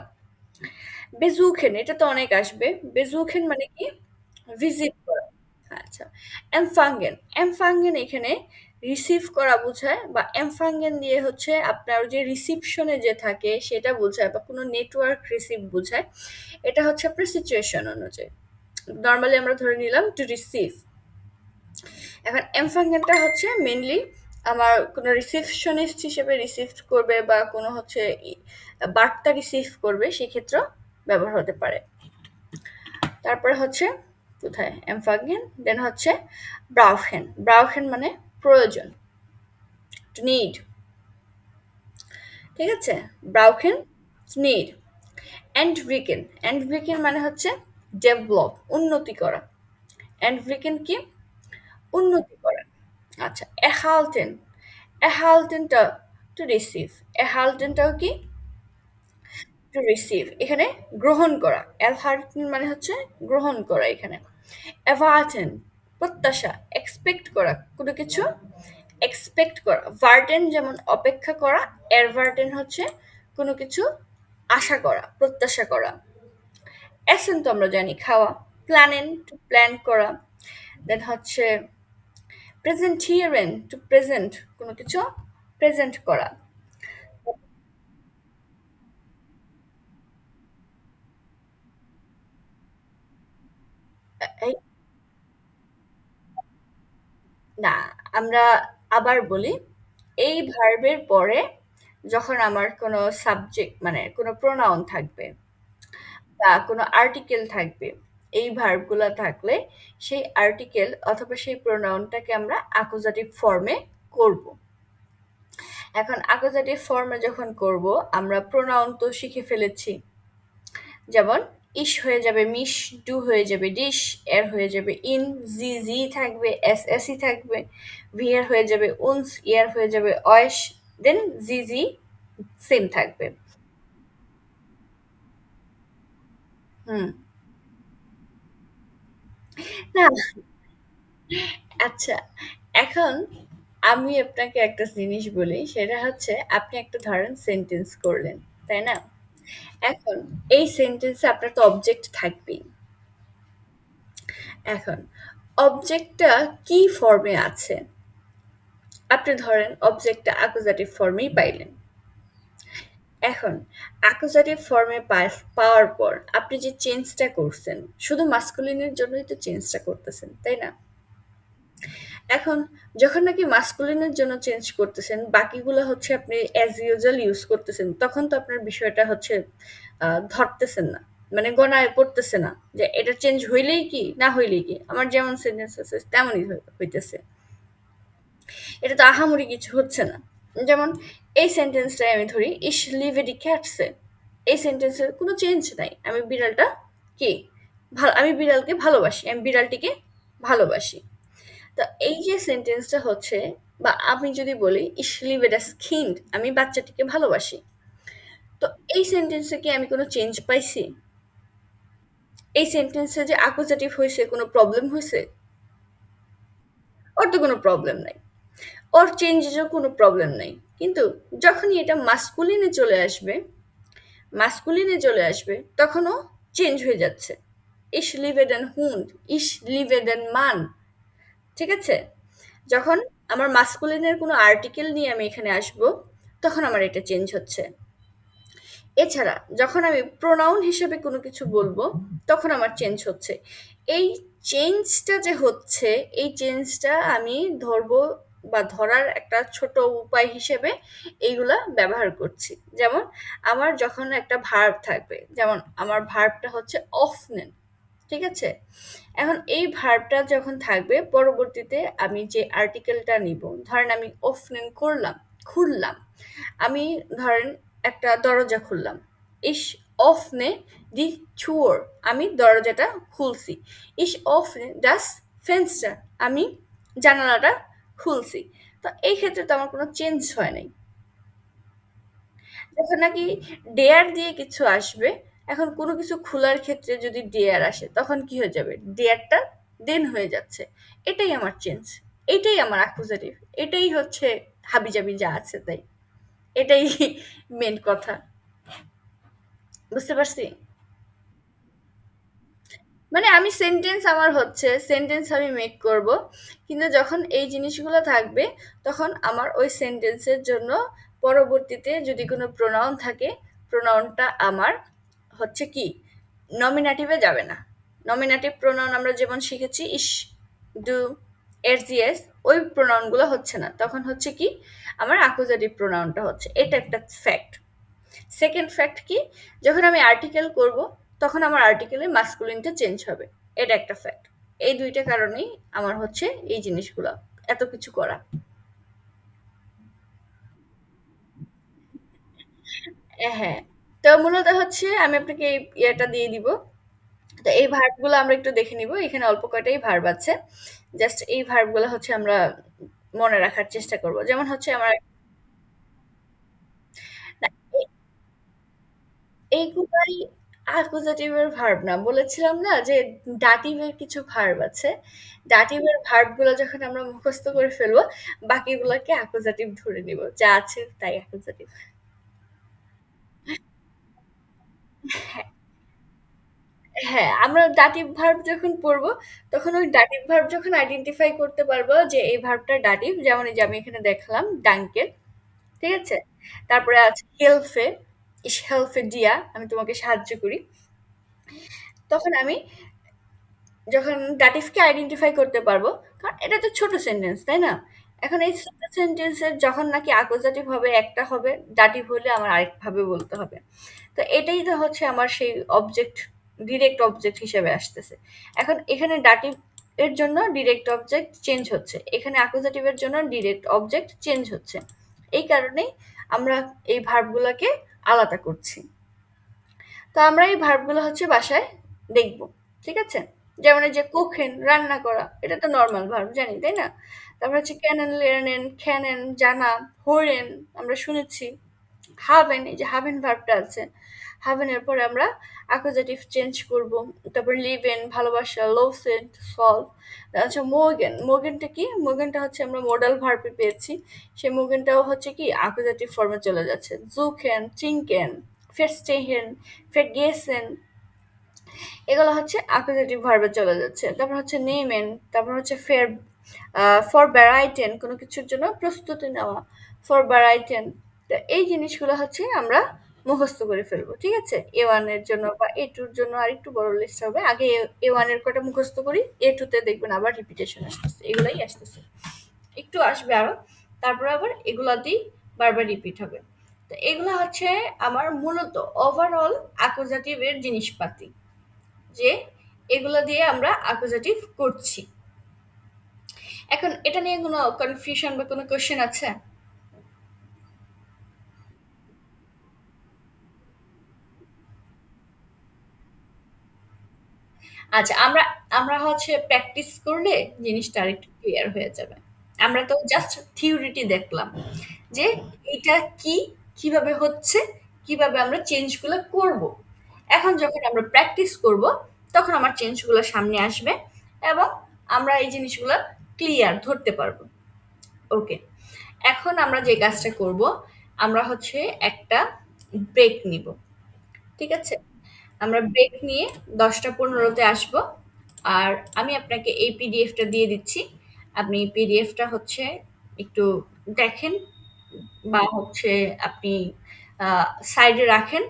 বেজুখেন, এটা তো অনেক আসবে, বেজুখেন মানে কি? ভিজিট করা। আচ্ছা, এমফাঙ্গেন, এমফাঙ্গেন এখানে রিসিভ করা বোঝায়, বা এমফাঙ্গেন দিয়ে হচ্ছে আপনার যে রিসিপশনে যে থাকে সেটা বোঝায়, বা কোনো নেটওয়ার্ক রিসিভ বোঝায়। এটা হচ্ছে আপনার সিচুয়েশন অনুযায়ী, নর্মালি আমরা ধরে নিলাম টু রিসিভ। এখন এমফাঙ্গেনটা হচ্ছে মেনলি আমার কোনো রিসিপশনিস্ট হিসেবে রিসিভ করবে, বা কোনো হচ্ছে বার্তা রিসিভ করবে, সেক্ষেত্রেও ব্যবহার হতে পারে। তারপরে হচ্ছে কোথায় এমফাগেন, দেন হচ্ছে ব্রাউখেন, ব্রাউখেন মানে প্রয়োজন, টু নিড, ঠিক আছে, ব্রাউখেন নিড। এন্ডভিকেন, এন্ডভিকেন মানে হচ্ছে ডেভেলপ, উন্নতি করা। এন্ডভিকেন কি? উন্নতি করা। আচ্ছা, এহালটেন, এহালটেনটা টু রিসিভ, এহালটেনটাও কি? টু রিসিভ, এখানে গ্রহণ করা। এলহার্টেন মানে হচ্ছে গ্রহণ করা এখানে। এভার্টেন, প্রত্যাশা, এক্সপেক্ট করা কোনো কিছু, এক্সপেক্ট করা। ভার্টেন যেমন অপেক্ষা করা, এরভার্টেন হচ্ছে কোনো কিছু আশা করা, প্রত্যাশা করা। এসেন তো আমরা জানি খাওয়া। প্ল্যানেন টু প্ল্যান করা। দেন হচ্ছে প্রেজেন্টিয়ারেন টু প্রেজেন্ট, কোনো কিছু প্রেজেন্ট করা। এই না, আমরা আবার বলি, এই ভার্বের পরে যখন আমার কোনো সাবজেক্ট মানে কোনো প্রোনাউন থাকবে বা কোনো আর্টিকেল থাকবে, এই ভার্বগুলো থাকলে সেই আর্টিকেল অথবা সেই প্রোনাউনটাকে আমরা অ্যাকুজাটিভ ফর্মে করব। এখন অ্যাকুজাটিভ ফর্মে যখন করব, আমরা প্রোনাউন তো শিখে ফেলেছি। যেমন ইস হয়ে যাবে মিশ, ডু হয়ে যাবে ডিশ, এর হয়ে যাবে ইন, জি জি থাকবে, এস এসই থাকবে, ভিয়ার হয়ে যাবে উনস, ইয়ার হয়ে যাবে অয়েস, দেন জি জি সেম থাকবে। হুম। না, আচ্ছা, এখন আমি আপনাকে একটা জিনিস বলি, সেটা হচ্ছে আপনি একটা ধরেন সেন্টেন্স করলেন, তাই না? এখন এই সেন্টেন্সে আপনার তো অবজেক্ট থাকবেই। এখন অবজেক্টটা কি ফর্মে আছে? আপনি ধরেন অবজেক্টটা অ্যাকুজাটিভ ফর্মেই পাইলেন। এখন অ্যাকুজাটিভ ফর্মে পাওয়ার পর আপনি যে চেঞ্জটা করছেন, শুধু মাস্কুলিনের জন্যই তো চেঞ্জটা করতেছেন, তাই না? এখন যখন নাকি মাস্কুলিনের জন্য চেঞ্জ করতেছেন, বাকিগুলো হচ্ছে আপনি অ্যাজ ইউজুয়াল ইউজ করতেছেন, তখন তো আপনার বিষয়টা হচ্ছে ধরতেছেন না। মানে গণায় পড়তেছে না যে এটা চেঞ্জ হইলেই কি না হইলেই কি, আমার যেমন সেন্টেন্স আছে তেমনই হইতেছে। এটা তো আহামরি কিছু হচ্ছে না। যেমন এই সেন্টেন্সটাই আমি ধরি, ইস লিভ এডি ক্যাটসে, এই সেন্টেন্সের কোনো চেঞ্জ নাই। আমি বিড়ালটা কি আমি বিড়ালকে ভালোবাসি, আমি বিড়ালটিকে ভালোবাসি। তো এই যে সেন্টেন্সটা হচ্ছে, বা আমি যদি বলি ইস লিভ এডা স্কিন্ড, আমি বাচ্চাটিকে ভালোবাসি, তো এই সেন্টেন্সে কি আমি কোনো চেঞ্জ পাইছি? এই সেন্টেন্সে যে অ্যাকুজেটিভ হয়েছে কোনো প্রবলেম হয়েছে? ওর তো কোনো প্রবলেম নাই, ওর চেঞ্জেরও কোনো প্রবলেম নাই। কিন্তু যখনই এটা মাস্কুলিনে চলে আসবে, মাস্কুলিনে চলে আসবে তখনও চেঞ্জ হয়ে যাচ্ছে। ইস লিভেডেন হুন্ড, ইস লিভেডেন মান। ঠিক আছে? যখন আমার মাস্কুলিনের কোনো আর্টিকেল নিয়ে আমি এখানে আসব, তখন আমার এটা চেঞ্জ হচ্ছে। এছাড়া যখন আমি প্রোনাউন হিসেবে কোনো কিছু বলবো, তখন আমার চেঞ্জ হচ্ছে। এই চেঞ্জটা যে হচ্ছে, এই চেঞ্জটা আমি ধরবো বা ধরার একটা ছোট উপায় হিসেবে এইগুলা ব্যবহার করছি। যেমন আমার যখন একটা ভার্ব থাকবে, যেমন আমার ভার্বটা হচ্ছে অফনেন, ঠিক আছে? এখন এই ভার্বটা যখন থাকবে, পরবর্তীতে আমি যে আর্টিকেলটা নিব, ধরেন আমি ওফেন করলাম, খুললাম। আমি ধরেন একটা দরজা খুললাম। ইস অফনে দি থুর, আমি দরজাটা খুলছি। ইস অফনে ডাস ফেন্সটা, আমি জানালাটা খুলছি। তো এই ক্ষেত্রে তো আমার কোনো চেঞ্জ হয় নাই। যখন নাকি ডেয়ার দিয়ে কিছু আসবে, এখন কোনো কিছু খোলার ক্ষেত্রে যদি ডেয়ার আসে, তখন কি হয়ে যাবে? ডেয়ারটা দেন হয়ে যাচ্ছে। এটাই আমার চেঞ্জ, এটাই আমার অ্যাকুজেটিভ, এটাই হচ্ছে হাবিজাবি যা আছে তাই। এটাই মেন কথা। বুঝতে পারছি? মানে আমি সেন্টেন্স আমার হচ্ছে, সেন্টেন্স আমি মেক করব, কিন্তু যখন এই জিনিসগুলো থাকবে, তখন আমার ওই সেন্টেন্সের জন্য পরবর্তীতে যদি কোনো প্রোনাউন থাকে, প্রোনাউনটা আমার হচ্ছে কি নমিনেটিভে যাবে না। নমিনেটিভ প্রোনাউন আমরা যেমন শিখেছি ইস, ডু, এস, ওই প্রোনাউনগুলো হচ্ছে না, তখন হচ্ছে কি আমার অ্যাকুজেটিভ প্রোনাউনটা হচ্ছে। এটা একটা ফ্যাক্ট। সেকেন্ড ফ্যাক্ট কি, যখন আমি আর্টিকেল করব, তখন আমার আর্টিকেলের মাস্কুলিনটা চেঞ্জ হবে। এটা একটা ফ্যাক্ট। এই দুইটা কারণেই আমার হচ্ছে এই জিনিসগুলো এত কিছু করা। হ্যাঁ, তো মূলত হচ্ছে আমি আপনাকে এই ইয়েটা দিয়ে দিব। তো এই ভার্বগুলো আমরা একটু দেখে নিব। এখানে অল্প কয়টাই ভার্ব আছে। জাস্ট এই ভার্বগুলো হচ্ছে আমরা মনে রাখার চেষ্টা করব। যেমন হচ্ছে আমার না, এইগুলাই অ্যাকুজেটিভের ভার্ব না। বলেছিলাম না যে ডাটিভের কিছু ভার্ব আছে। ডাটিভের ভার্বগুলো যখন আমরা মুখস্থ করে ফেলবো, বাকিগুলোকে অ্যাকুজেটিভ ধরে নিব। যা আছে তাই অ্যাকুজেটিভ। হ্যাঁ, হ্যাঁ, আমরা ডাটিভ ভার্ব যখন পড়বো, তখন ওই ডাটিভ ভার্ব যখন আইডেন্টিফাই করতে পারবো যে এই ভার্বটা ডাটিভ, যেমন এই যে আমি এখানে দেখালাম ডাঙ্কেন, ঠিক আছে? তারপরে আছে হেলফে, ইস হেলফে দিয়া, আমি তোমাকে সাহায্য করি। তখন আমি যখন দাটিভকে আইডেন্টিফাই করতে পারবো, কারণ এটা তো ছোট সেন্টেন্স, তাই না? এখন এই ছোট সেন্টেন্সের যখন নাকি অ্যাকুজাটিভ হবে একটা হবে, দাটিভ হলে আমার আরেকভাবে বলতে হবে। তো এটাই তো হচ্ছে আমার সেই অবজেক্ট, ডিরেক্ট অবজেক্ট হিসেবে আসতেছে। এখন এখানে দাটিভ এর জন্য ডিরেক্ট অবজেক্ট চেঞ্জ হচ্ছে, এখানে অ্যাকুজাটিভের জন্য ডিরেক্ট অবজেক্ট চেঞ্জ হচ্ছে। এই কারণেই আমরা এই ভার্বগুলোকে আলাদা করছি। তো আমরা এই ভার্বগুলো হচ্ছে বাসায় দেখব। ঠিক আছে? যেমন এই যে কোখেন রান্না করা, এটা তো নরমাল ভার্ব জানি, তাই না? তারপর হচ্ছে কেনেন, লেরেনেন, খ্যানেন জানা, হোরেন আমরা শুনেছি। হাভেন, এই যে হাভেন ভার্বটা আছে, হাভেন এর পরে আমরা অ্যাকুজেটিভ চেঞ্জ করব। তারপর লিভেন ভালোবাসা, লোভসেন সলভ। আচ্ছা মোগেন, মোগেনটা কি? মোগেনটা হচ্ছে আমরা মডাল ভার্বে পেয়েছি, সেই মোগেনটাও হচ্ছে কি অ্যাকুজেটিভ ফর্মে চলে যাচ্ছে। জুকেন, চিংকেন, ফেস্টেহেন, ফেগেসেন, এগুলো হচ্ছে অ্যাকুজেটিভ ভার্বে চলে যাচ্ছে। তারপর হচ্ছে নেমেন, তারপর হচ্ছে ফের, ফর বেড়াইটেন কোনো কিছুর জন্য প্রস্তুতি নেওয়া, ফর বেড়াইটেন। তো এই জিনিসগুলো হচ্ছে আমরা মুখস্থ করে ফেলবো, ঠিক আছে? A1 এর জন্য বা A2 এর জন্য আরেকটু বড় লিস্ট হবে। আগে A1 এর কটা মুখস্থ করি, A2 তে দেখবেন আবার রিপিটেশন আসতেছে, এগুলাই আসতেছে, একটু আসবে আরো, তারপর আবার এগুলা দিয়ে বারবার রিপিট হবে। তো এগুলো হচ্ছে আমার মূলত ওভারঅল অ্যাকুজাটিভের জিনিসপাতি, যে এগুলো দিয়ে আমরা অ্যাকুজেটিভ করছি। এখন এটা নিয়ে কোনো কনফিউশন বা কোনো কোশ্চেন আছে? আচ্ছা, আমরা আমরা হচ্ছে প্র্যাকটিস করলে জিনিসটা আরেকটু ক্লিয়ার হয়ে যাবে। আমরা তো জাস্ট থিওরিটি দেখলাম যে এটা কি, কিভাবে হচ্ছে, কিভাবে আমরা চেঞ্জগুলো করব। এখন যখন আমরা প্র্যাকটিস করব, তখন আমার চেঞ্জগুলো সামনে আসবে এবং আমরা এই জিনিসগুলো ক্লিয়ার ধরতে পারবো। ওকে, এখন আমরা যে কাজটা করব, আমরা হচ্ছে একটা ব্রেক নিব। ঠিক আছে? আমরা ব্রেক নিয়ে ১০টা ১৫-তে আসবো। আর আমি আপনাকে এই পিডিএফটা দিয়ে দিচ্ছি। আপনি পিডিএফটা হচ্ছে একটু দেখেন, বা হচ্ছে আপনি সাইডে রাখেন।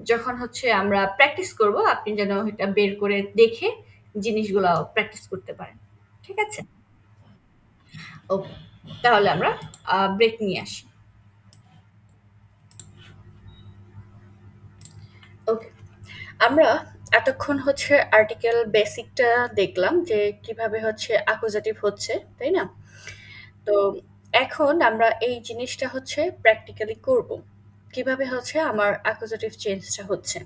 যখন হচ্ছে আমরা প্র্যাকটিস করব, আপনি যেন এটা বের করে দেখে জিনিসগুলো প্র্যাকটিস করতে পারেন। ঠিক আছে? ওকে, তাহলে আমরা ব্রেক নিয়ে আসি। ওকে, আমরা এতক্ষণ হচ্ছে আর্টিকেল বেসিকটা দেখলাম যে কিভাবে হচ্ছে অ্যাকুজাটিভ হচ্ছে, তাই না? তো এখন আমরা এই জিনিসটা হচ্ছে প্র্যাকটিক্যালি করব। কিভাবে হচ্ছে আমার অ্যাকুজাটিভ চেঞ্জটা হচ্ছে।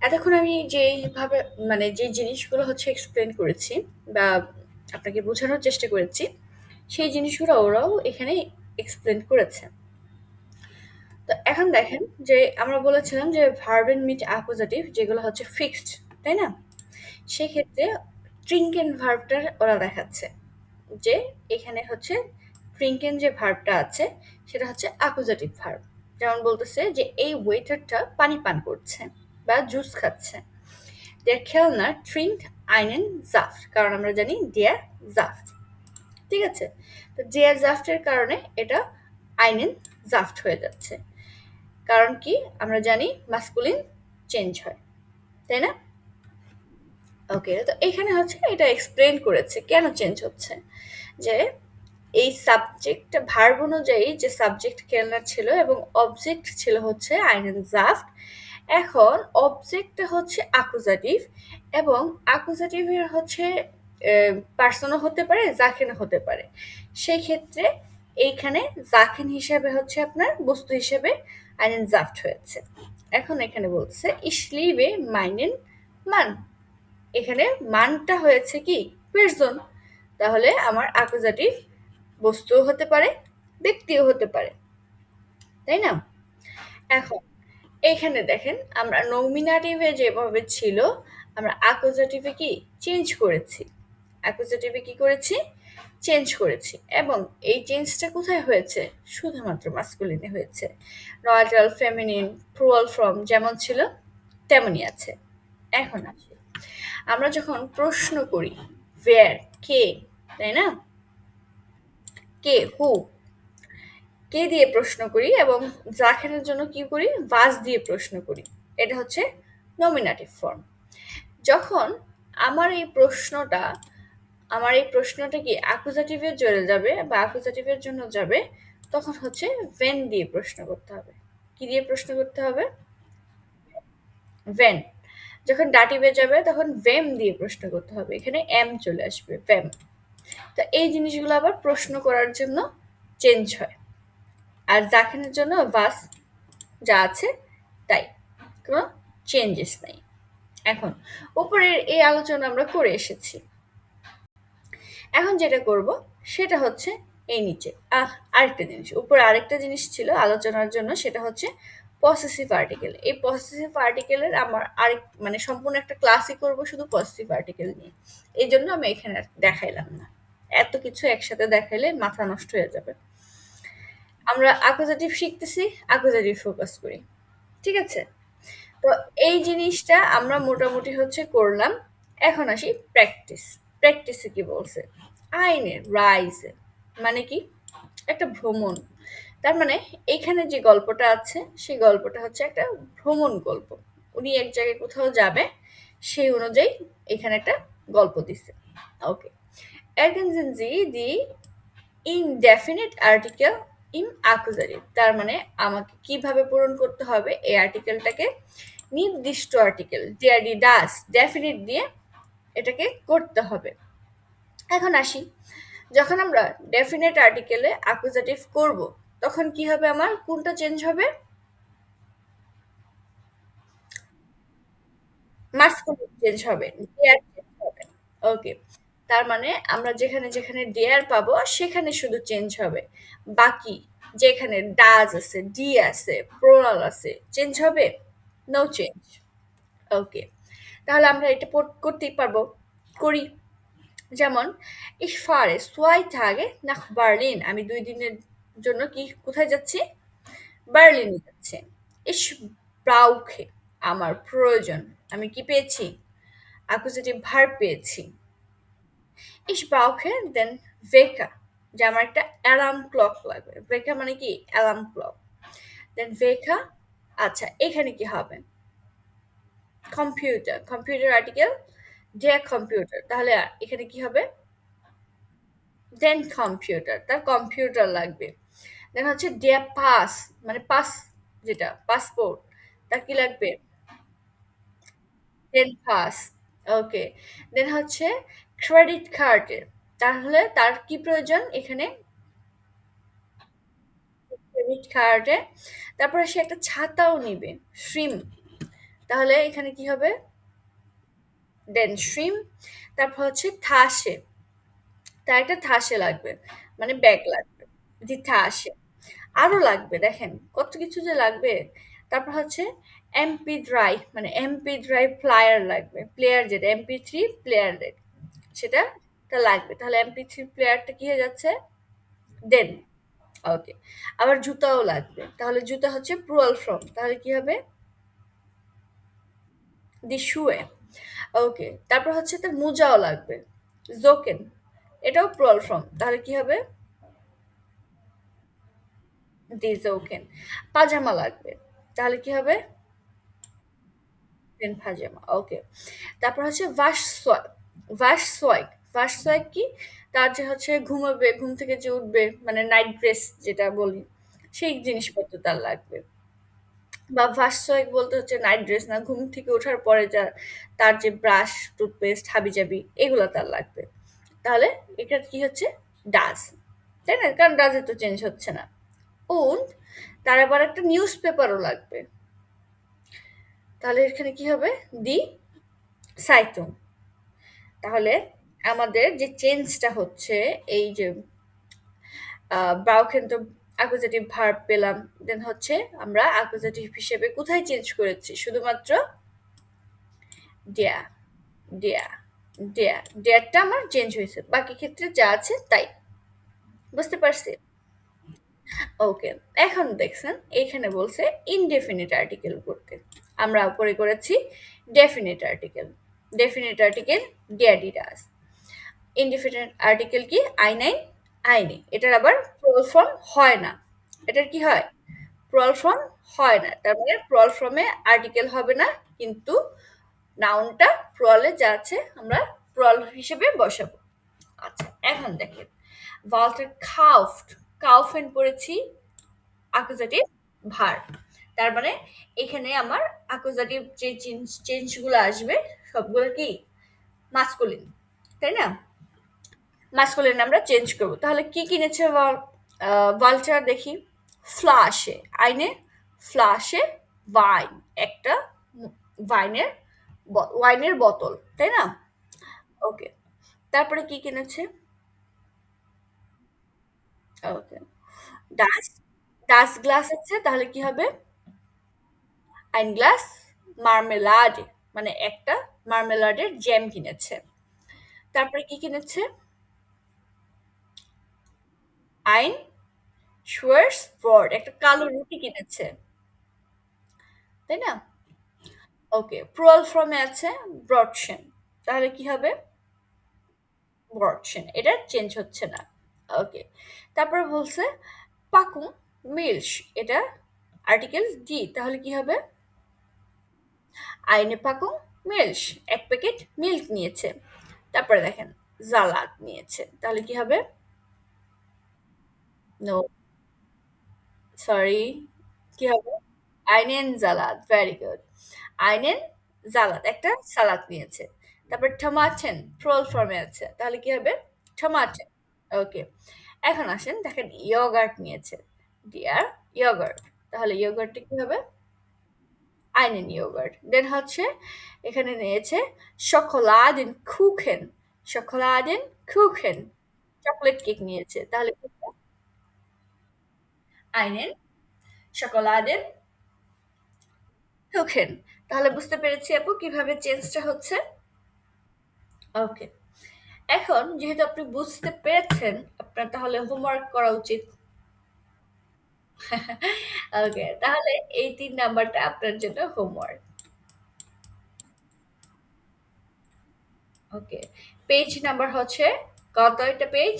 এতক্ষণ আমি যেইভাবে মানে যে জিনিসগুলো হচ্ছে এক্সপ্লেন করেছি বা আপনাকে বোঝানোর চেষ্টা করেছি, সেই জিনিসগুলো ওরাও এখানে এক্সপ্লেন করেছে। তো এখন দেখেন যে আমরা বলেছিলাম যে ভার্ব এন্ড মিট অ্যাকুজাটিভ যেগুলো হচ্ছে ফিক্সড, তাই না? সেক্ষেত্রে ট্রিঙ্কেন ভার্বটা ওরা দেখাচ্ছে যে এখানে হচ্ছে ট্রিঙ্কেন যে ভার্বটা আছে সেটা হচ্ছে অ্যাকুজাটিভ ভার্ব। যেমন বলতেছে যে এই ওয়েটারটা পানি পান করছে বা জুস খাচ্ছে। Der Kellner trinkt einen Saft, কারণ আমরা জানি der Saft, ঠিক আছে? তো der Saft এর কারণে এটা einen Saft হয়ে যাচ্ছে। কারণ কি আমরা জানি মাস্কুলিন চেঞ্জ হয়, তাই না? ওকে, তো এখানে হচ্ছে এটা এক্সপ্লেন করেছে কেন চেঞ্জ হচ্ছে, যে এই সাবজেক্ট ভার্ব অনুযায়ী যে সাবজেক্ট কেলনার ছিল এবং অবজেক্ট ছিল হচ্ছে আইনেন জাস্ট। এখন অবজেক্টটা হচ্ছে আকুজাটিভ এবং আকুজাটিভের হচ্ছে পার্সনও হতে পারে, জাখেনও হতে পারে। সেই ক্ষেত্রে এইখানে জাখেন হিসাবে হচ্ছে আপনার বস্তু হিসেবে আইনেন জাফট হয়েছে। এখন এখানে বলছে ich liebe meinen Mann। এখানে মানটা হয়েছে কি পের্সন, তাহলে আমার অ্যাকুজাটিভ বস্তুও হতে পারে, ব্যক্তিও হতে পারে, তাই না? এখন এইখানে দেখেন আমরা নমিনাটিভে যেভাবে ছিল আমরা অ্যাকুজাটিভে কি চেঞ্জ করেছি, অ্যাকুজাটিভে কি করেছি চেঞ্জ করেছি, এবং এই চেঞ্জটা কোথায় হয়েছে শুধুমাত্র মাস্কুলিনে হয়েছে। নয়ট্রাল ফেমিনিন প্লুরাল ফর্ম যেমন ছিল তেমনই আছে। এখন আসি আমরা যখন প্রশ্ন করি ওয়্যার কে, তাই না, কে হু, কে দিয়ে প্রশ্ন করি এবং জাখেনের জন্য কি করি ভাস দিয়ে প্রশ্ন করি, এটা হচ্ছে নমিনেটিভ ফর্ম। যখন আমার এই প্রশ্নটা আমার এই প্রশ্নটা কি অ্যাকুজাটিভে চলে যাবে বা অ্যাকুজাটিভের জন্য যাবে, তখন হচ্ছে ভেন দিয়ে প্রশ্ন করতে হবে। কি দিয়ে প্রশ্ন করতে হবে? ভেন। যখন ডাটিভে যাবে তখন ভেম দিয়ে প্রশ্ন করতে হবে, এখানে এম চলে আসবে ভেম। তো এই জিনিসগুলো আবার প্রশ্ন করার জন্য চেঞ্জ হয়, আর জাখেনের জন্য ভাস যা আছে তাই, কোনো চেঞ্জেস নাই। এখন উপরের এই আলোচনা আমরা করে এসেছি, এখন যেটা করব সেটা হচ্ছে এই নিচে আরেকটা জিনিস, উপরে আরেকটা জিনিস ছিল আলোচনার জন্য, সেটা হচ্ছে পসেসিভ আর্টিকেল। এই পসেসিভ আর্টিকেলের আমার আরেক মানে সম্পূর্ণ একটা ক্লাসই করব শুধু পসেসিভ আর্টিকেল নিয়ে, এই জন্য আমি এখানে আর দেখাইলাম না, এত কিছু একসাথে দেখাইলে মাথা নষ্ট হয়ে যাবে। আমরা অ্যাকুজাটিভ শিখতেছি, অ্যাকুজাটিভ ফোকাস করি, ঠিক আছে? তো এই জিনিসটা আমরা মোটামুটি হচ্ছে করলাম। এখন আসি প্র্যাকটিস। প্র্যাকটিসে কি বলছে? আইনের রাইজে মানে কি একটা ভ্রমণ, তার মানে এইখানে যে গল্পটা আছে সেই গল্পটা হচ্ছে একটা ভ্রমণ গল্প। উনি এক জায়গায় কোথাও যাবে, সেই অনুযায়ী এখানে একটা গল্প দিছে। Okay, ergänzen Sie die indefinite article in accusative, তার মানে আমাকে কিভাবে পূরণ করতে হবে এই আর্টিকেলটাকে নির্দিষ্ট আর্টিকেল ডিআরডি ডাস ডেফিনিট দিয়ে এটাকে করতে হবে। এখন আসি, যখন আমরা ডেফিনেট আর্টিকেলে অ্যাকুজাটিভ করব তখন কি হবে, আমার কোনটা চেঞ্জ হবে? মাস্কুলিন চেঞ্জ হবে, ডেয়ার চেঞ্জ হবে। ওকে, তার মানে আমরা যেখানে যেখানে ডেয়ার পাবো সেখানে শুধু চেঞ্জ হবে, বাকি যেখানে ডাজ আছে ডি আছে প্রোনাল আছে চেঞ্জ হবে নো চেঞ্জ। ওকে, তাহলে আমরা এটা করতেই পারবো, করি। যেমন ich fahre 2 Tage nach Berlin, আমি 2 দিনের জন্য কি কোথায় যাচ্ছি? বার্লিনে যাচ্ছি। ich brauche, আমার প্রয়োজন, আমি কি পেয়েছি? অ্যাকুজেটিভ ভার্ব পেয়েছি। ich brauche den Wecker, যে আমার একটা অ্যালার্ম ক্লক লাগবে। Wecker মানে কি অ্যালার্ম ক্লক। দেন Wecker, আচ্ছা এখানে কি হবে? Computer, computer article der computer, তাহলে এখানে কি হবে? দেন কম্পিউটার, তার কম্পিউটার লাগবে। দেন হচ্ছে der পাস মানে পাস, যেটা পাসপোর্ট, তার কি লাগবে? দেন পাস। ওকে, দেন হচ্ছে ক্রেডিট কার্ডের, তাহলে তার কি প্রয়োজন এখানে? ক্রেডিট কার্ডে, তারপরে সে একটা ছাতাও নিবে, শ্রিম, তাহলে এখানে কি হবে? দেন শ্রিম। তারপর হচ্ছে থাসে, তার একটা থাসে লাগবে, মানে ব্যাগ লাগবে, দি থাসে। আরো লাগবে, দেখেন কত কিছু যে লাগবে। তারপর হচ্ছে এমপি ড্রাইভ মানে এমপি ড্রাইভ প্লেয়ার লাগবে, প্লেয়ার যেটা MP3 প্লেয়ার সেটা তা লাগবে, তাহলে MP3 প্লেয়ারটা কি হয়ে যাচ্ছে? দেন। ওকে, আবার জুতাও লাগবে, তাহলে জুতা হচ্ছে প্লুরাল ফর্ম, তাহলে কি হবে? দি শুয়ে। ওকে, তারপর হচ্ছে তার মোজাও লাগবে, জোকেন, এটাও প্লুরাল ফর্ম, তাহলে কি হবে? দি জোকেন। পাজামা লাগবে, তাহলে কি হবে? দেন পাজামা। ওকে, তারপর হচ্ছে ভার্সওয়াইক কি? তার যে হচ্ছে ঘুমাবে, ঘুম থেকে যে উঠবে মানে নাইট ড্রেস যেটা বলি, সেই জিনিসপত্র তার লাগবে। বা ভার্সওয়াইক বলতে হচ্ছে নাইট ড্রেস না, ঘুম থেকে ওঠার পরে যা তার যে ব্রাশ টুথপেস্ট হাবিজাবি এগুলো তার লাগবে, তাহলে এটা কি হচ্ছে? ডাজ, তাই না, কারণ ডাজে তো চেঞ্জ হচ্ছে না। উন, তার আবার একটা নিউজ পেপারও লাগবে, তাহলে এখানে কি হবে? দি সাইতুং। তাহলে আমাদের যে চেঞ্জটা হচ্ছে, এই যে ব্রাউখেন্ট অ্যাকুজেটিভ ভার্ব পেলাম, দেন হচ্ছে আমরা অ্যাকুজেটিভ হিসেবে কোথায় চেঞ্জ করেছি? শুধুমাত্র ডেয়া, ডেয়া, ডেয়া, ডেয়ারটা আমার চেঞ্জ হয়েছে, বাকি ক্ষেত্রে যা আছে তাই। বুঝতে পারছি? ওকে। এখন দেখছেন এখানে বলছে ইনডেফিনিট আর্টিকেল করতে। আমরা উপরে করেছি definite article. Definite article daddy does. Indefinite article কি? আই নাইন, আইনে। এটার আবার প্রল ফর্ম হয় না। এটার কি হয়? প্রল ফর্ম হয় না। তার মানে প্রল ফর্মে আর্টিকেল হবে না, কিন্তু নাউনটা প্রলে যা আছে আমরা প্রল হিসেবে বসাবো। আচ্ছা, এখন দেখেন ওয়াল্টার কাউফড, কাউফেন পড়েছি অ্যাকুজাটিভ ভার্ব। তার মানে এখানে আমার অ্যাকুজাটিভ যে চেঞ্জগুলো আসবে সবগুলো কি মাস্কুলিন, তাই না? মাস্কুলিন আমরা চেঞ্জ করব। তাহলে কি কিনেছে ভালচার? দেখি। ফ্লাশে, আইনে ফ্লাশে ওয়াইন, একটা ওয়াইনের ওয়াইনের বোতল, তাই না? ওকে। তারপরে কি কিনেছে? ওকে। ডাস, ডাস গ্লাস আছে, তাহলে কি হবে? আইন গ্লাস মার্মেলাড, মানে একটা মার্মেলাডের জ্যাম কিনেছে। তারপরে কি কিনেছে? আইন শুয়ার্স ফোর্ড, একটা কালো রুটি কিনেছে, তাই না? ওকে। প্রুয়াল ফর্মে আছে ব্রডসেন, তাহলে কি হবে? ব্রডসেন, এটা চেঞ্জ হচ্ছে না। ওকে। তারপরে বলছে পাকুম মিল্স, এটা আর্টিকেল ডি, তাহলে কি হবে? আইনে পাকুম মিল্স, এক প্যাকেট মিল্ক নিয়েছে। তারপরে দেখেন জালাদ নিয়েছে, তাহলে কি হবে? নো, সরি, কি হবে? আইনেন জালাদ, ভেরি গুড। আইনেন জালাদ, একটা সালাদ নিয়েছে। তারপর টমাটেন প্রোল ফর্মে আছে, তাহলে কি হবে? টমাটেন। ওকে। এখন আসেন দেখেন ইয়োগার্ট নিয়েছে, ডিয়ার ইয়োগার্ট, তাহলে ইয়োগার্টটা কি হবে? আইনেন ইয়োগার্ট। দেন হচ্ছে এখানে নিয়েছে শকোলাদেন কুখেন, শকোলাদেন কুখেন, চকলেট কেক নিয়েছে, তাহলে কি হবে? আইনেন শকোলাদেন কুখেন। তাহলে বুঝতে পেরেছি আপু কিভাবে চেঞ্জটা হচ্ছে। ওকে। এখন যেহেতু আপনি বুঝতে পেরেছেন, আপনার তাহলে হোমওয়ার্ক করা উচিত। ওকে, তাহলে এই ৩ নাম্বারটা আপনার জন্য হোমওয়ার্ক। ওকে। পেজ নাম্বার হচ্ছে কত এটা পেজ?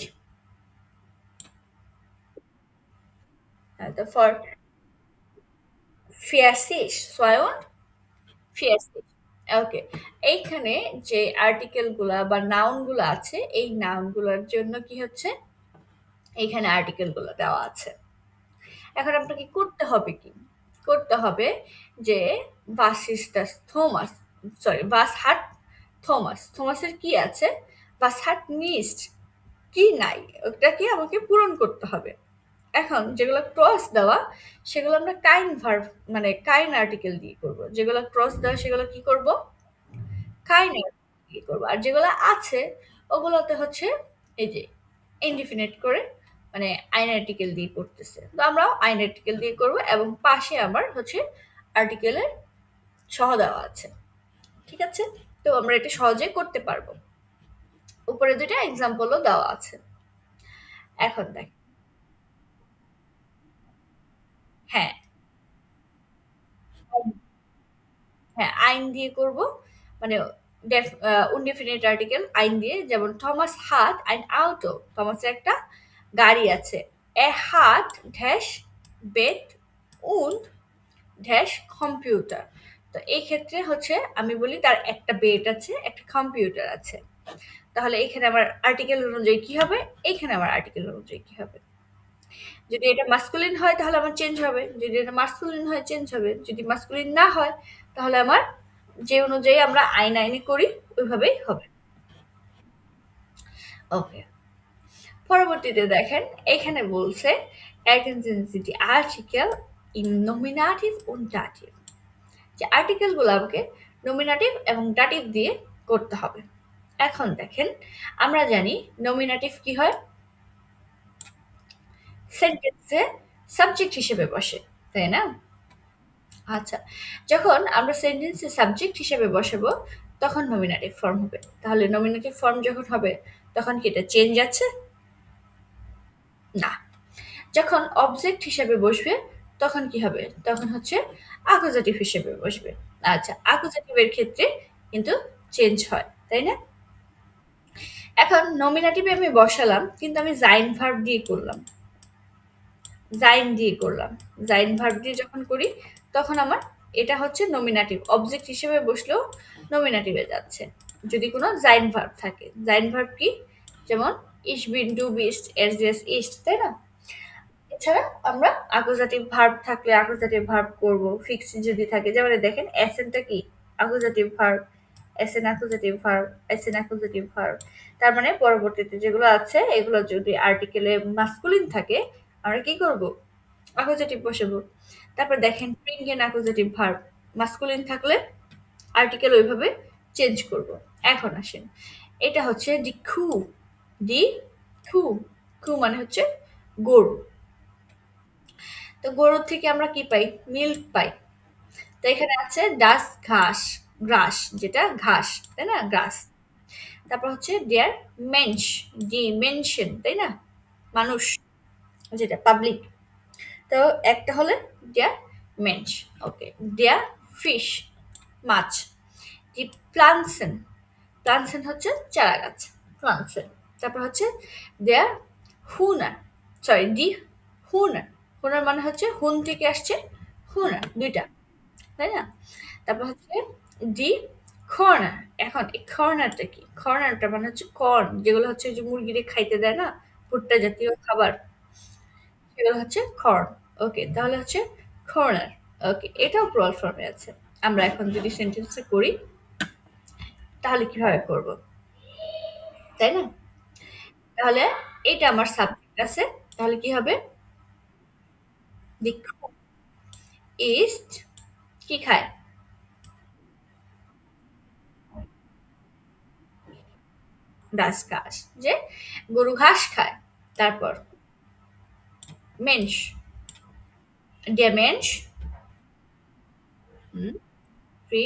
তো ফর ৮৬, ৮৬। ওকে। এইখানে যে আর্টিকেল গুলা বা নাউন গুলা আছে, এই নাউন গুলার জন্য কি হচ্ছে, এইখানে আর্টিকেল গুলো দেওয়া আছে। এখন আপনাকে করতে হবে কি? করতে হবে যে was ist das Thomas, sorry was hat Thomas, থমাসের কি আছে? was hat nicht, কি নাই, ওটাকে আমাকে পূরণ করতে হবে। এখন যেগুলো ক্রস দেওয়া সেগুলো আমরা কাইন ভার্ব, মানে কাইন আর্টিকেল দিয়ে করব। যেগুলো ক্রস দেওয়া সেগুলো কি করব? কাইন আর্টিকেল দিয়ে করব। আর যেগুলো আছে ওগুলোতে হচ্ছে এই যে ইনডিফিনিট করে, মানে আইন আর্টিকেল দিয়ে করতেছে, তো আমরাও আইন আর্টিকেল দিয়ে করব, এবং পাশে আমার হচ্ছে আর্টিকেলের সহ দেওয়া আছে। ঠিক আছে? তো আমরা এটা সহজে করতে পারবো। উপরে দুইটা এক্সাম্পলও দেওয়া আছে। এখন দেখ। হ্যাঁ, হ্যাঁ, আইন দিয়ে করব। মানে ইনডিফিনিট আর্টিকেল আইন দিয়ে, যেমন থমাস হাত আইন আউটো, থমাসের একটা গাড়ি আছে। এ হাত ড্যাশ বেট উন্ড ড্যাশ কম্পিউটার। তো এই ক্ষেত্রে হচ্ছে আমি বলি তার একটা বেড আছে, একটা কম্পিউটার আছে। তাহলে এখানে আমার আর্টিকেল অনুযায়ী কি হবে? এখানে আমার আর্টিকেল অনুযায়ী কি হবে? যদি এটা মাস্কুলিন হয় তাহলে আমার চেঞ্জ হবে, যদি এটা মাস্কুলিন হয় চেঞ্জ হবে, যদি মাস্কুলিন না হয় তাহলে আমার যে অনুযায়ী আমরা আইন আইনে করি ওইভাবেই হবে। ওকে। পরবর্তীতে দেখেন এখানে বলছে ergänzen Sie die Artikel im Nominativ und Dativ, যে আর্টিকেলগুলো আমাকে নমিনেটিভ এবং ডাটিভ দিয়ে করতে হবে। এখন দেখেন, আমরা জানি নমিনেটিভ কি হয়, সেন্টেন্সে সাবজেক্ট হিসেবে বসে, তাই না? আচ্ছা, যখন আমরা সেন্টেন্সে সাবজেক্ট হিসেবে বসাবো তখন নমিনেটিভ ফর্ম হবে। তাহলে নমিনেটিভ ফর্ম যখন হবে তখন কি এটা চেঞ্জ আছে? না। যখন অবজেক্ট হিসেবে বসবে তখন কি হবে? তখন হচ্ছে অ্যাকুজেটিভ হিসেবে বসবে। আচ্ছা, অ্যাকুজেটিভের ক্ষেত্রে কিন্তু চেঞ্জ হয়, তাই না? এখন নমিনেটিভে আমি বসালাম কিন্তু আমি জাইন ভার্ব দিয়ে করলাম, জাইন দিয়ে করলাম। জাইন ভার্ব দিয়ে যখন করি তখন আমার এটা হচ্ছে নমিনেটিভ, অবজেক্ট হিসেবে বসলেও নমিনেটিভে যাচ্ছে যদি কোনো জাইন ভার্ব থাকে। জাইন ভার্ব কি? যেমন ইস বিন ডু বিস্ট এস জেস ইস্ট, তাই না? এছাড়া আমরা অ্যাকুজাটিভ ভার্ব থাকলে অ্যাকুজাটিভ ভার্ব করব, ফিক্সড যদি থাকে, যেমন দেখেন এসএনটা কি অ্যাকুজাটিভ ভার্ব, এসএন অ্যাকুজাটিভ ভার্ব, এসএন অ্যাকুজাটিভ ভার্ব। তার মানে পরবর্তীতে যেগুলো আছে এগুলো যদি আর্টিকেলে মাস্কুলিন থাকে আমরা কি করব? অ্যাকুজাটিভ বসাবো। তারপর দেখেন প্রিঙ্গেন অ্যাকুজাটিভ ভার্ব, মাস্কুলিন থাকলে আর্টিকেল ওইভাবে চেঞ্জ করব। এখন আসেন, এটা হচ্ছে দি খু, দি খু, খু মানে হচ্ছে গরু। তো গরুর থেকে আমরা কি পাই? মিল্ক পাই। তো এখানে আছে ডাস ঘাস, গ্রাস যেটা ঘাস, তাই না? গ্রাস। তারপর হচ্ছে দেয়ার মেনশ, ডিমেনশন, তাই না? মানুষ, যেটা পাবলিক। তো একটা হলে দেয়ার মেনশ, ওকে। দেয়ার ফিশ, মাছ। দি প্লানসেন, প্লানসেন হচ্ছে চারা গাছ, প্লানসেন। তারপর হচ্ছে দেয়ার হুনার, সরি দি হুনার, হুনার মানে হচ্ছে হুন থেকে আসছে হুনার, দুইটা, তাই না? তারপর হচ্ছে ডি কর্নার। এখন এই কর্নারটা কি? কর্নারটা মানে হচ্ছে কর্ন, যেগুলো হচ্ছে ওই যে মুরগিরে খাইতে দেয় না, ভুট্টা জাতীয় খাবার, সেগুলো হচ্ছে কর্ন। ওকে, তাহলে হচ্ছে কর্নার। ওকে, এটাও প্লুরাল ফর্মে আছে। আমরা এখন যদি সেন্টেন্সে করি তাহলে কিভাবে করব, তাই না? তাহলে এটা আমার সাবজেক্ট আছে, তাহলে কি হবে? দি ইস্ট কি খায়? ডাস ঘাস, যে গরু ঘাস খায়। তারপর মেনস, der Mensch, হুম, ফ্রি,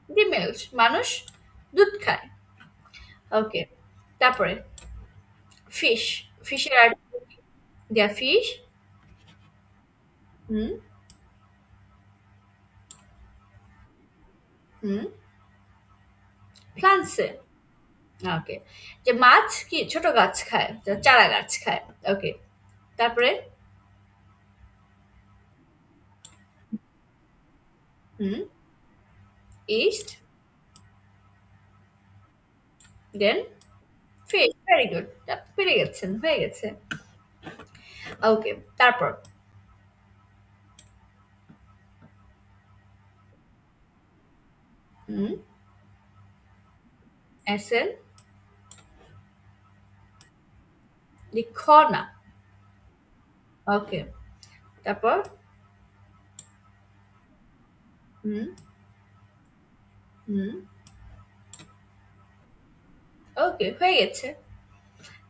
দি মিল্ক, মানুষ দুধ খায়। ওকে, তারপরে ফিশ, ফিশের আর দেয়া ফিশ, হুম, হুম, প্লান্টসে, ওকে। যে মাছ কি ছোট গাছ খায়, যে চারা গাছ খায়। ওকে, তারপরে হুম, ইস্ট, দেন ফিশ, ভেরি গুড, পেরে গেছেন, হয়ে গেছে। ওকে, তারপর হুম, এসেন, লিখো না। ওকে, তারপর হুম, হুম, ওকে, হয়ে গেছে।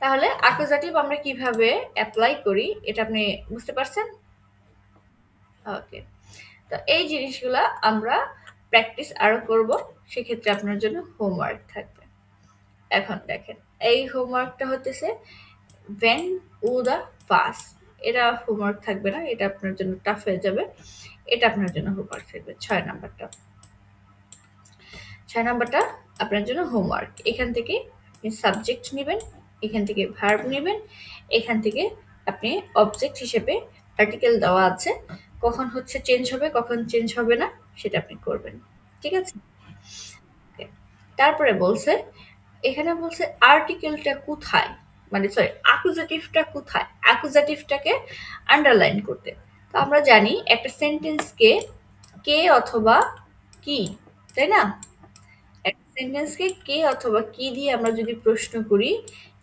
তাহলে অ্যাকুজাটিভ আমরা কিভাবে এপ্লাই করি এটা আপনি বুঝতে পারছেন? ওকে। তো এই জিনিসগুলা আমরা প্র্যাকটিস আরো করব। সেক্ষেত্রে আপনার জন্য হোমওয়ার্ক থাকবে। এখন দেখেন, এই হোমওয়ার্কটা হতেছে when oder was। এটা হোমওয়ার্ক থাকবে না, এটা আপনার জন্য টাফ হয়ে যাবে। এটা আপনার জন্য হোমওয়ার্ক থাকবে ৬ নাম্বারটা। ৬ নাম্বারটা আপনার জন্য হোমওয়ার্ক। এখান থেকে আপনি সাবজেক্ট নিবেন, এখান থেকে ভার্ব নিবেন, এখান থেকে আপনি অবজেক্ট হিসেবে আর্টিকেল দেওয়া আছে। কখন হচ্ছে চেঞ্জ হবে, কখন চেঞ্জ হবে না সেটা আপনি করবেন। ঠিক আছে? ওকে। তারপরে বলছে, এখানে বলছে আর্টিকেলটা কোথায়? মানে সরি, অ্যাকুজেটিভটা কোথায়? অ্যাকুজেটিভটাকে আন্ডারলাইন করতে। তো আমরা জানি একটা সেন্টেন্সকে কে অথবা কি, তাই না? একটা সেন্টেন্সকে কে অথবা কি দিয়ে আমরা যদি প্রশ্ন করি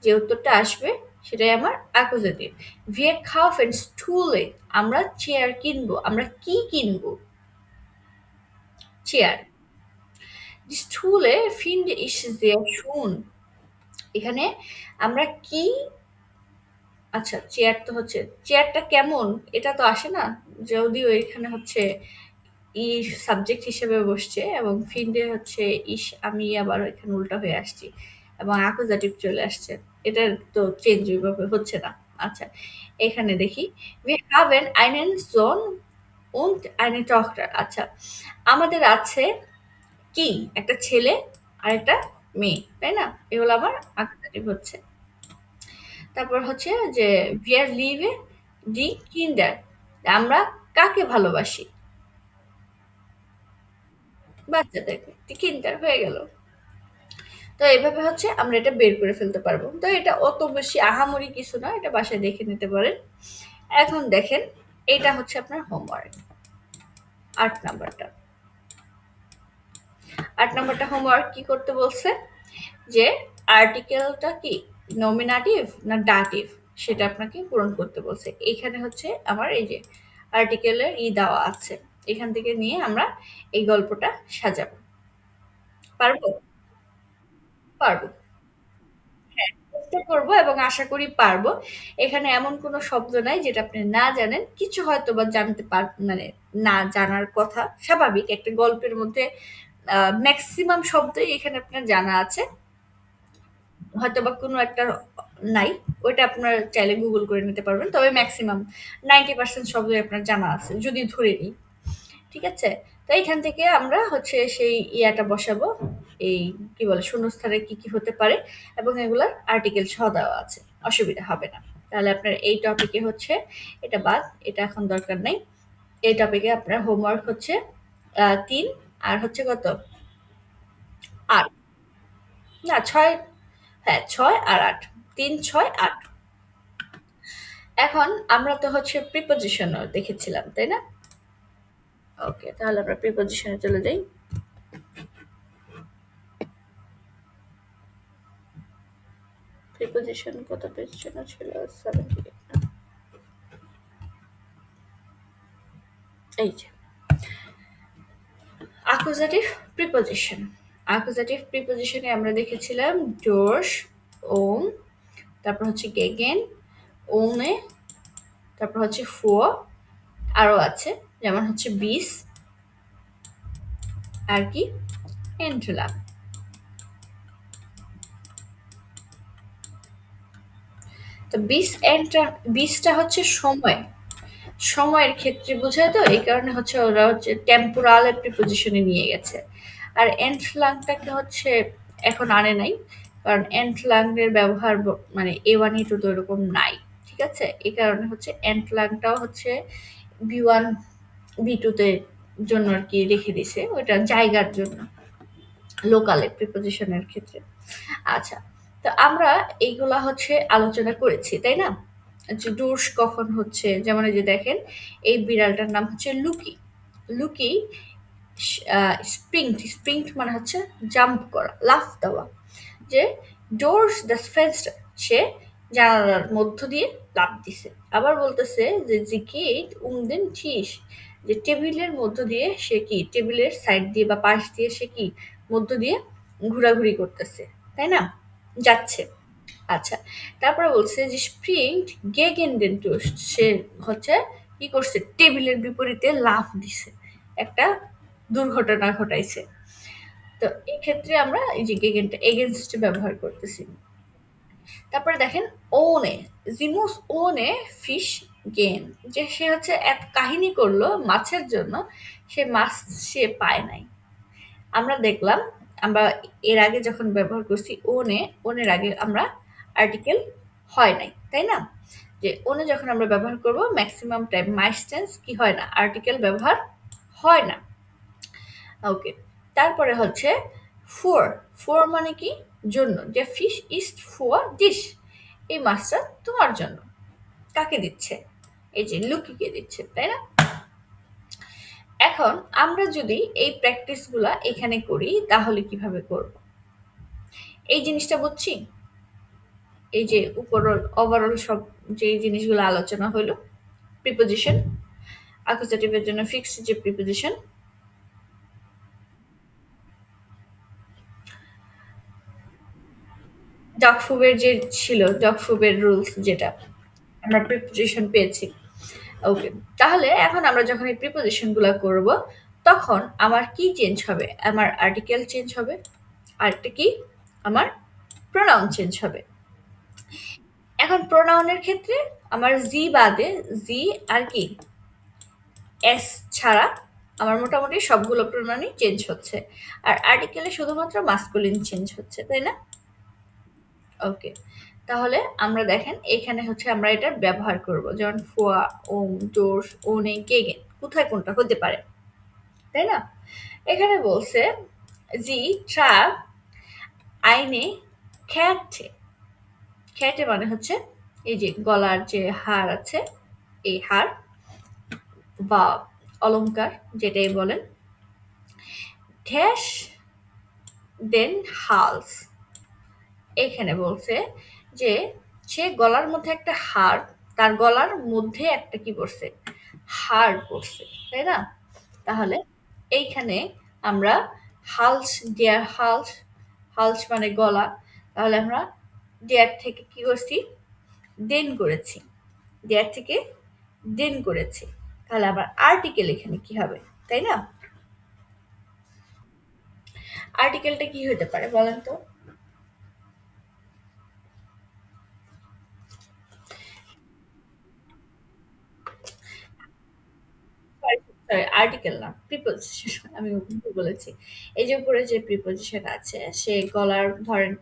যে উত্তরটা আসবে সেটাই আমার অ্যাকুজেটিভ। Wir kaufen Stühle, আমরা চেয়ার কিনবো। আমরা কি কিনবো? Chair. Die Stühle finde ich sehr schön। এখানে আমরা কি, আচ্ছা চেয়ার তো হচ্ছে, চেয়ারটা কেমন এটা তো আসে না, যদিও এখানে হচ্ছে ই সাবজেক্ট হিসেবে বসছে এবং ফিল্ডে হচ্ছে ইস, আমি আবার এখানে উল্টা হয়ে আসছি এবং অ্যাকুজাটিভ চলে আসছে। এটা তো চেঞ্জ ওইভাবে হচ্ছে না। আচ্ছা, এখানে দেখি wir haben einen Sohn und eine Tochter। আচ্ছা, আমাদের আছে কি, একটা ছেলে আর একটা মেয়ে, তাই না? এগুলো আমার অ্যাকুজাটিভ হচ্ছে। তারপর হচ্ছে যে wir lieben die Kinder, আমরা কাকে ভালোবাসি? বাচ্চাদেরকে। die Kinder হয়ে গেল। তো এভাবে হচ্ছে আমরা এটা বের করে ফেলতে পারবো। তো এটা অত বেশি আহামরি কিছু না, এটা বাসায় দেখে নিতে পারেন। এখন দেখেন, এটা হচ্ছে আপনার হোমওয়ার্ক। ৮ নাম্বারটা। ৮ নাম্বারটা হোমওয়ার্ক কি করতে বলছে? যে আর্টিকেলটা কি নমিনেটিভ না ডাটিভ সেটা আপনাকে পূরণ করতে বলছে। এখানে হচ্ছে আমার এই যে আর্টিকেলের দেওয়া আছে। এখান থেকে নিয়ে আমরা এই গল্পটা সাজাবো। পারবো? পারবো। হ্যাঁ, চেষ্টা করব এবং আশা করি পারবো। এখানে এমন কোনো শব্দ নাই যেটা আপনি না জানেন। কিছু হয়তোবা জানতে মানে না জানার কথা। স্বাভাবিক একটা গল্পের মধ্যে মেক্সিমাম শব্দই এখানে আপনার জানা আছে। হয়তোবা কোনো একটা নাই। ওইটা আপনার চাইলে গুগল করে নিতে পারবেন। তবে মেক্সিমাম 90% শব্দই আপনার জানা আছে। যদি ধরে নিই। ঠিক আছে? তো এইখান থেকে আমরা হচ্ছে সেই ইয়াটা বসাবো। এই কি বলে শূন্যস্থানে কি, কি হতে পারে এবং এগুলার আর্টিকেল সহ দেওয়া আছে। অসুবিধা হবে না। তাহলে আপনার এই টপিকে হচ্ছে এটা বাদ, এটা এখন দরকার নাই। এই টপিকে আপনার হোমওয়ার্ক হচ্ছে ৩ আর হচ্ছে কত? ৮ না ৬, হ্যাঁ ৬ আর ৮। ৩, ৬, ৮। এখন আমরা তো হচ্ছে প্রিপজিশনও দেখেছিলাম, তাই না? ওকে, তাহলে আমরা প্রিপজিশনে চলে যাই। প্রিপজিশন কত পেজ জন্য ছিল? 78 না? এই যে অ্যাকুজাটিভ প্রিপজিশন। অ্যাকুজাটিভ প্রিপজিশনে আমরা দেখেছিলাম ডোর্স, ওম, তারপর হচ্ছে গেগেন, ওনে, তারপর হচ্ছে ফুয়, আরো আছে যেমন হচ্ছে বিস আর কি এন্ট্রুলা। তো বিসটা হচ্ছে সময়, সময়ের ক্ষেত্রে বোঝায়, তো এই কারণে হচ্ছে ওরা হচ্ছে টেম্পোরাল প্রিপজিশনে নিয়ে গেছে। আর এন্টলাংটাকে হচ্ছে এখন আনে নাই, কারণ এন্টলাংয়ের ব্যবহার মানে A1 A2 তো এরকম নাই। ঠিক আছে? এই কারণে হচ্ছে এন্টলাংটাও হচ্ছে B1 B2 তে জন্য আর কি রেখে দিছে, ওইটা জায়গার জন্য, লোকালে প্রিপজিশনের ক্ষেত্রে। আচ্ছা, তো আমরা এইগুলা হচ্ছে আলোচনা করেছি, তাই না? যে ডোর্স কখন হচ্ছে, যেমন এই যে দেখেন এই বিড়ালটার নাম হচ্ছে লুকি। লুকি স্প্রিংট মানে হচ্ছে জাম্প করা, লাফ দেওয়া। যে ডোর্স দ্য ফেন্সটার, সে জানালার মধ্য দিয়ে লাফ দিছে। আবার বলতেছে যে জি গেট দেন ঠিস, যে টেবিলের মধ্য দিয়ে সে কি, টেবিলের সাইড দিয়ে বা পাশ দিয়ে সে কি মধ্য দিয়ে ঘোরাঘুরি করতেছে, তাই না? যাচ্ছে। আচ্ছা, তারপরে বলছে যে স্প্রিংট গেগেন ডেন টোস্ট, সে হচ্ছে কি করছে, টেবিলের বিপরীতে লাফ দিছে, একটা দুর্ঘটনা ঘটাইছে। তো এই ক্ষেত্রে আমরা এই যে গেগেনটা এগেনস্ট ব্যবহার করতেছি। তারপরে দেখেন ওনে, জিমুস ওনে ফিশ গেন, যে সে হচ্ছে এক কাহিনী করলো মাছের জন্য, সে মাছ সে পায় নাই। আমরা দেখলাম, আমরা এর আগে যখন ব্যবহার করছি ওনে, ওনের আগে আমরা আর্টিকেল হয় নাই, তাই না? যে ওনে যখন আমরা ব্যবহার করব ম্যাক্সিমাম টাইম মাইস টেন্স কি হয় না, আর্টিকেল ব্যবহার হয় না। ওকে, তারপরে হচ্ছে ফোর। ফোর মানে কি, জন্য, যে ফিশ ইজ ফর ডিশ, এই মাছটা তোমার জন্য। কাকে দিচ্ছে? এই যে লুকিকে দিচ্ছে, তাই না? এখন আমরা যদি এই প্র্যাকটিসগুলা এখানে করি তাহলে কিভাবে করব? এই জিনিসটা বুঝছি। এই যে ওভারঅল সব যে জিনিসগুলো আলোচনা হলো, প্রিপোজিশন, অ্যাকুজেটিভের জন্য ফিক্সড যে প্রিপোজিশন, ডগফুবের যে ছিল, ডগফুবের রুলস যেটা আমরা প্রিপোজিশন পেয়েছি। ওকে, তাহলে এখন আমরা যখন এই প্রিপোজিশন গুলা করব, তখন আমার কি চেঞ্জ হবে? আমার আর্টিকেল চেঞ্জ হবে, আরেকটা কি, আমার প্রোনাউন চেঞ্জ হবে। এখন প্রোনাউনের ক্ষেত্রে আমার জি বাদে, জি আর কি এস ছাড়া আমার মোটামুটি সবগুলো প্রোনাউনই চেঞ্জ হচ্ছে। আর আর্টিকেলে শুধুমাত্র মাস্কুলিন চেঞ্জ হচ্ছে, তাই না? ওকে, তাহলে আমরা দেখেন এখানে হচ্ছে আমরা এটার ব্যবহার করব, যেমন ফুয়া, ওম, জোশ, ওনে, গেগেন, কোথায় কোনটা হতে পারে, তাই না? এখানে বলছে জি ট্রাক আইনে খ্যাটে, খ্যাটে মানে হচ্ছে এই যে গলার যে হার আছে, এই হার বা অলংকার যেটাই বলেন, ঢ্যাস দেন হালস। এখানে বলছে যে সে গলার মধ্যে একটা হার, তার গলার মধ্যে একটা কি পড়ছে, হার পড়ছে, তাই না? তাহলে এইখানে আমরা হালস, ডিয়ার হালস, হালস মানে গলা, তাহলে আমরা ডিয়ার থেকে কি করছি, দেন করেছি, ডিয়ার থেকে দেন করেছি। তাহলে আবার আর্টিকেল এখানে কি হবে, তাই না? আর্টিকেলটা কি হতে পারে বলেন তো? সরি, সরি, আর্টিকেল না, প্রিপোজিশন। আমি ভুল বলেছি। এই যে উপরে যে প্রিপোজিশন আছে, সে গলার ধরেন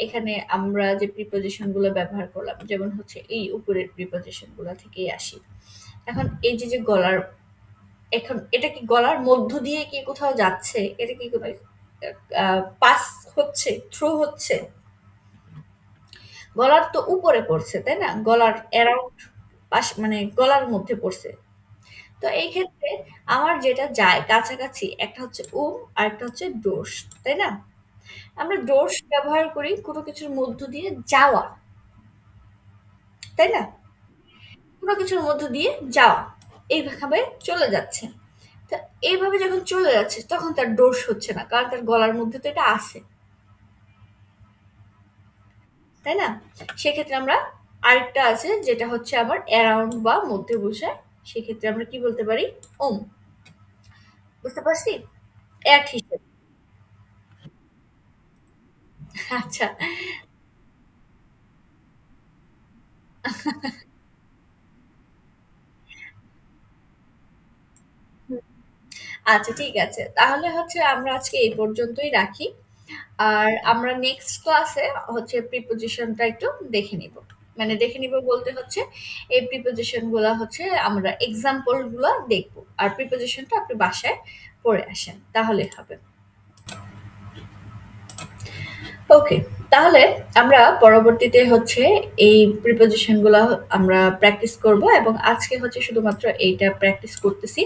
এখানে আমরা যে প্রিপোজিশন গুলো ব্যবহার করলাম, যেমন হচ্ছে এই উপরের প্রিপোজিশন গুলো থেকেই আসি। এখন এই যে যে গলার, এখন এটা কি গলার মধ্য দিয়ে কি কোথাও যাচ্ছে? এটা কি কোনো পাস হচ্ছে, থ্রু হচ্ছে? গলার তো উপরে পড়ছে, তাই না? গলার অ্যারাউন্ড, পাশ মানে গলার মধ্যে পড়ছে। তো এই ক্ষেত্রে আমার যেটা যায় কাছাকাছি, একটা হচ্ছে আর একটা হচ্ছে ডোর্স, তাই না? আমরা ডোর্স ব্যবহার করি কোনো কিছুর মধ্য দিয়ে যাওয়া, তাই না? কোনো কিছুর মধ্য দিয়ে যাওয়া, এইভাবে চলে যাচ্ছে। তা এইভাবে যখন চলে যাচ্ছে তখন তার ডোর্স হচ্ছে না, কারণ তার গলার মধ্যে তো এটা আছে, তাই না? সেক্ষেত্রে আমরা আরেকটা আছে যেটা হচ্ছে আবার অ্যারাউন্ড বা মধ্যে বসে, সেক্ষেত্রে আমরা কি বলতে পারি, ওম। বুঝতে পারছি? এক হিসেবে। আচ্ছা, আচ্ছা, ঠিক আছে। তাহলে হচ্ছে আমরা আজকে এই পর্যন্তই রাখি। আর আমরা নেক্সট ক্লাসে হচ্ছে প্রিপোজিশনটা একটু দেখে নিব। মানে দেখে নিব বলতে হচ্ছে এই প্রিপোজিশন গুলা হচ্ছে আমরা এক্সাম্পল গুলা দেখবো। আর প্রিপোজিশনটা আপনি বাসায় পড়ে আসেন। তাহলে হবে। ওকে। তাহলে আমরা পরবর্তীতে হচ্ছে এই প্রিপোজিশন গুলা আমরা প্র্যাকটিস করব, এবং আজকে হচ্ছে শুধুমাত্র এইটা প্র্যাকটিস করতেছি।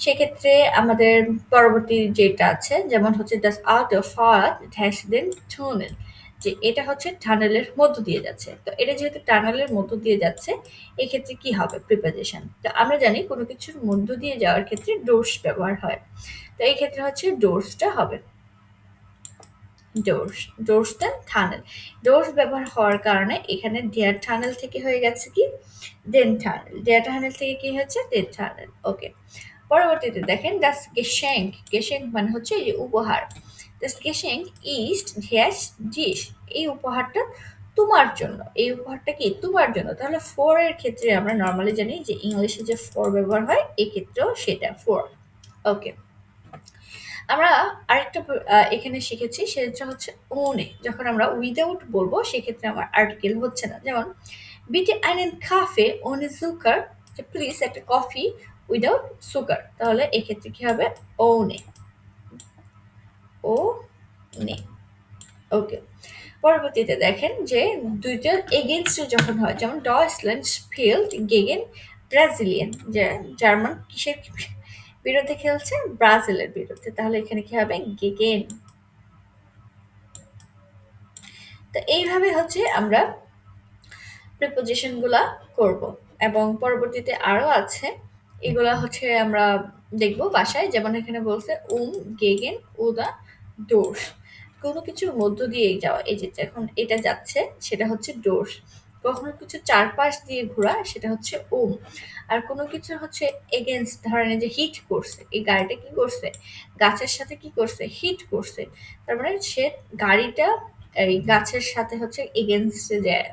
সেক্ষেত্রে আমাদের পরবর্তী যেটা আছে, যেমন হচ্ছে das Auto fährt durch den Tunnel, যে এটা হচ্ছে টানেলের মধ্য দিয়ে যাচ্ছে। তো এটা যেহেতু টানেলের মধ্য দিয়ে যাচ্ছে, এক্ষেত্রে কি হবে প্রিপোজিশন? তো আমরা জানি কোনো কিছুর মধ্য দিয়ে যাওয়ার ক্ষেত্রে ডোর্স ব্যবহার হয়। তো এই ক্ষেত্রে হচ্ছে ডোর্সটা হবে ডোর্স, ডোর্স দেন টানেল। ডোর্স ব্যবহার হওয়ার কারণে এখানে ডিয়ার টানেল থেকে হয়ে গেছে কি, দেন টানেল। ডিয়ার টানেল থেকে কি হচ্ছে, দেন টানেল। ওকে, পরবর্তীতে দেখেন das Geschenk, Geschenk মানে হচ্ছে এই যে উপহার। das Geschenk ist dash dich, এই উপহারটা তোমার জন্য, এই উপহারটা কি তোমার জন্য। তাহলে ফর এর ক্ষেত্রে আমরা নর্মালি জানি যে ইংলিশে যে ফর ব্যবহার হয়, এই ক্ষেত্রেও সেটা ফর। ওকে, আমরা আরেকটা এখানে শিখেছি, সেটা হচ্ছে ওনে। যখন আমরা উইদাউট বলবো সেক্ষেত্রে আমার আর্টিকেল হচ্ছে না। যেমন বিটে einen Kaffee ohne Zucker, যে প্লিজ একটা কফি উইদাউট সুগার। তাহলে এক্ষেত্রে কি হবে, ওনে, ও নে। ওকে, পরবর্তীতে দেখেন যে দুইটা এগেনস্ট যখন হয়, যেমন ডয়েচল্যান্ড স্পিল্ড গেগেন ব্রাজিলিয়ান, যে জার্মান কিসের বিরুদ্ধে খেলছে, ব্রাজিলের বিরুদ্ধে। তাহলে এখানে কি হবে, গেগেন। তো এইভাবে হচ্ছে আমরা প্রিপোজিশন গুলা করব এবং পরবর্তীতে আরো আছে, এগুলা হচ্ছে আমরা দেখব বাসায়। যেমন এখানে বলছে গেগেন ওদা ডোর্স, কোনো কিছুর মধ্য দিয়ে যাওয়া, এই যে এখন এটা যাচ্ছে সেটা হচ্ছে ডোর্স। কখনো কিছু চারপাশ দিয়ে ঘোরা সেটা হচ্ছে আর কোনো কিছু হচ্ছে এগেনস্ট, ধরেন এই যে হিট করছে, এই গাড়িটা কি করছে, গাছের সাথে কি করছে, হিট করছে। তার মানে সে গাড়িটা এই গাছের সাথে হচ্ছে এগেনস্টে যায়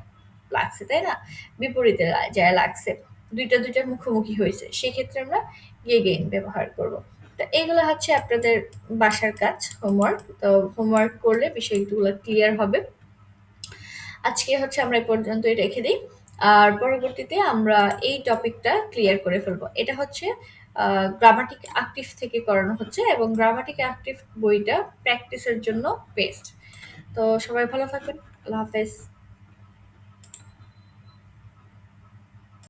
লাগছে, তাই না? বিপরীতে যায় লাগছে। দুইটা মুখোমুখি হয়েছে। সেক্ষেত্রে আমরা গেগেন ব্যবহার করব। তো এগুলো হচ্ছে আপনাদের বাসার কাজ, হোমওয়ার্ক। তো হোমওয়ার্ক করলে বিষয়গুলো ক্লিয়ার হবে। আজকে হচ্ছে আমরা এই পর্যন্তই রেখে দিই। আর পরবর্তীতে আমরা এই টপিকটা ক্লিয়ার করে ফেলবো। এটা হচ্ছে গ্রামাটিক অ্যাক্টিভ থেকে করানো হচ্ছে এবং গ্রামাটিক অ্যাক্টিভ বইটা প্র্যাকটিসের জন্য বেস্ট। তো সবাই ভালো থাকবেন। আল্লাহ হাফেজ।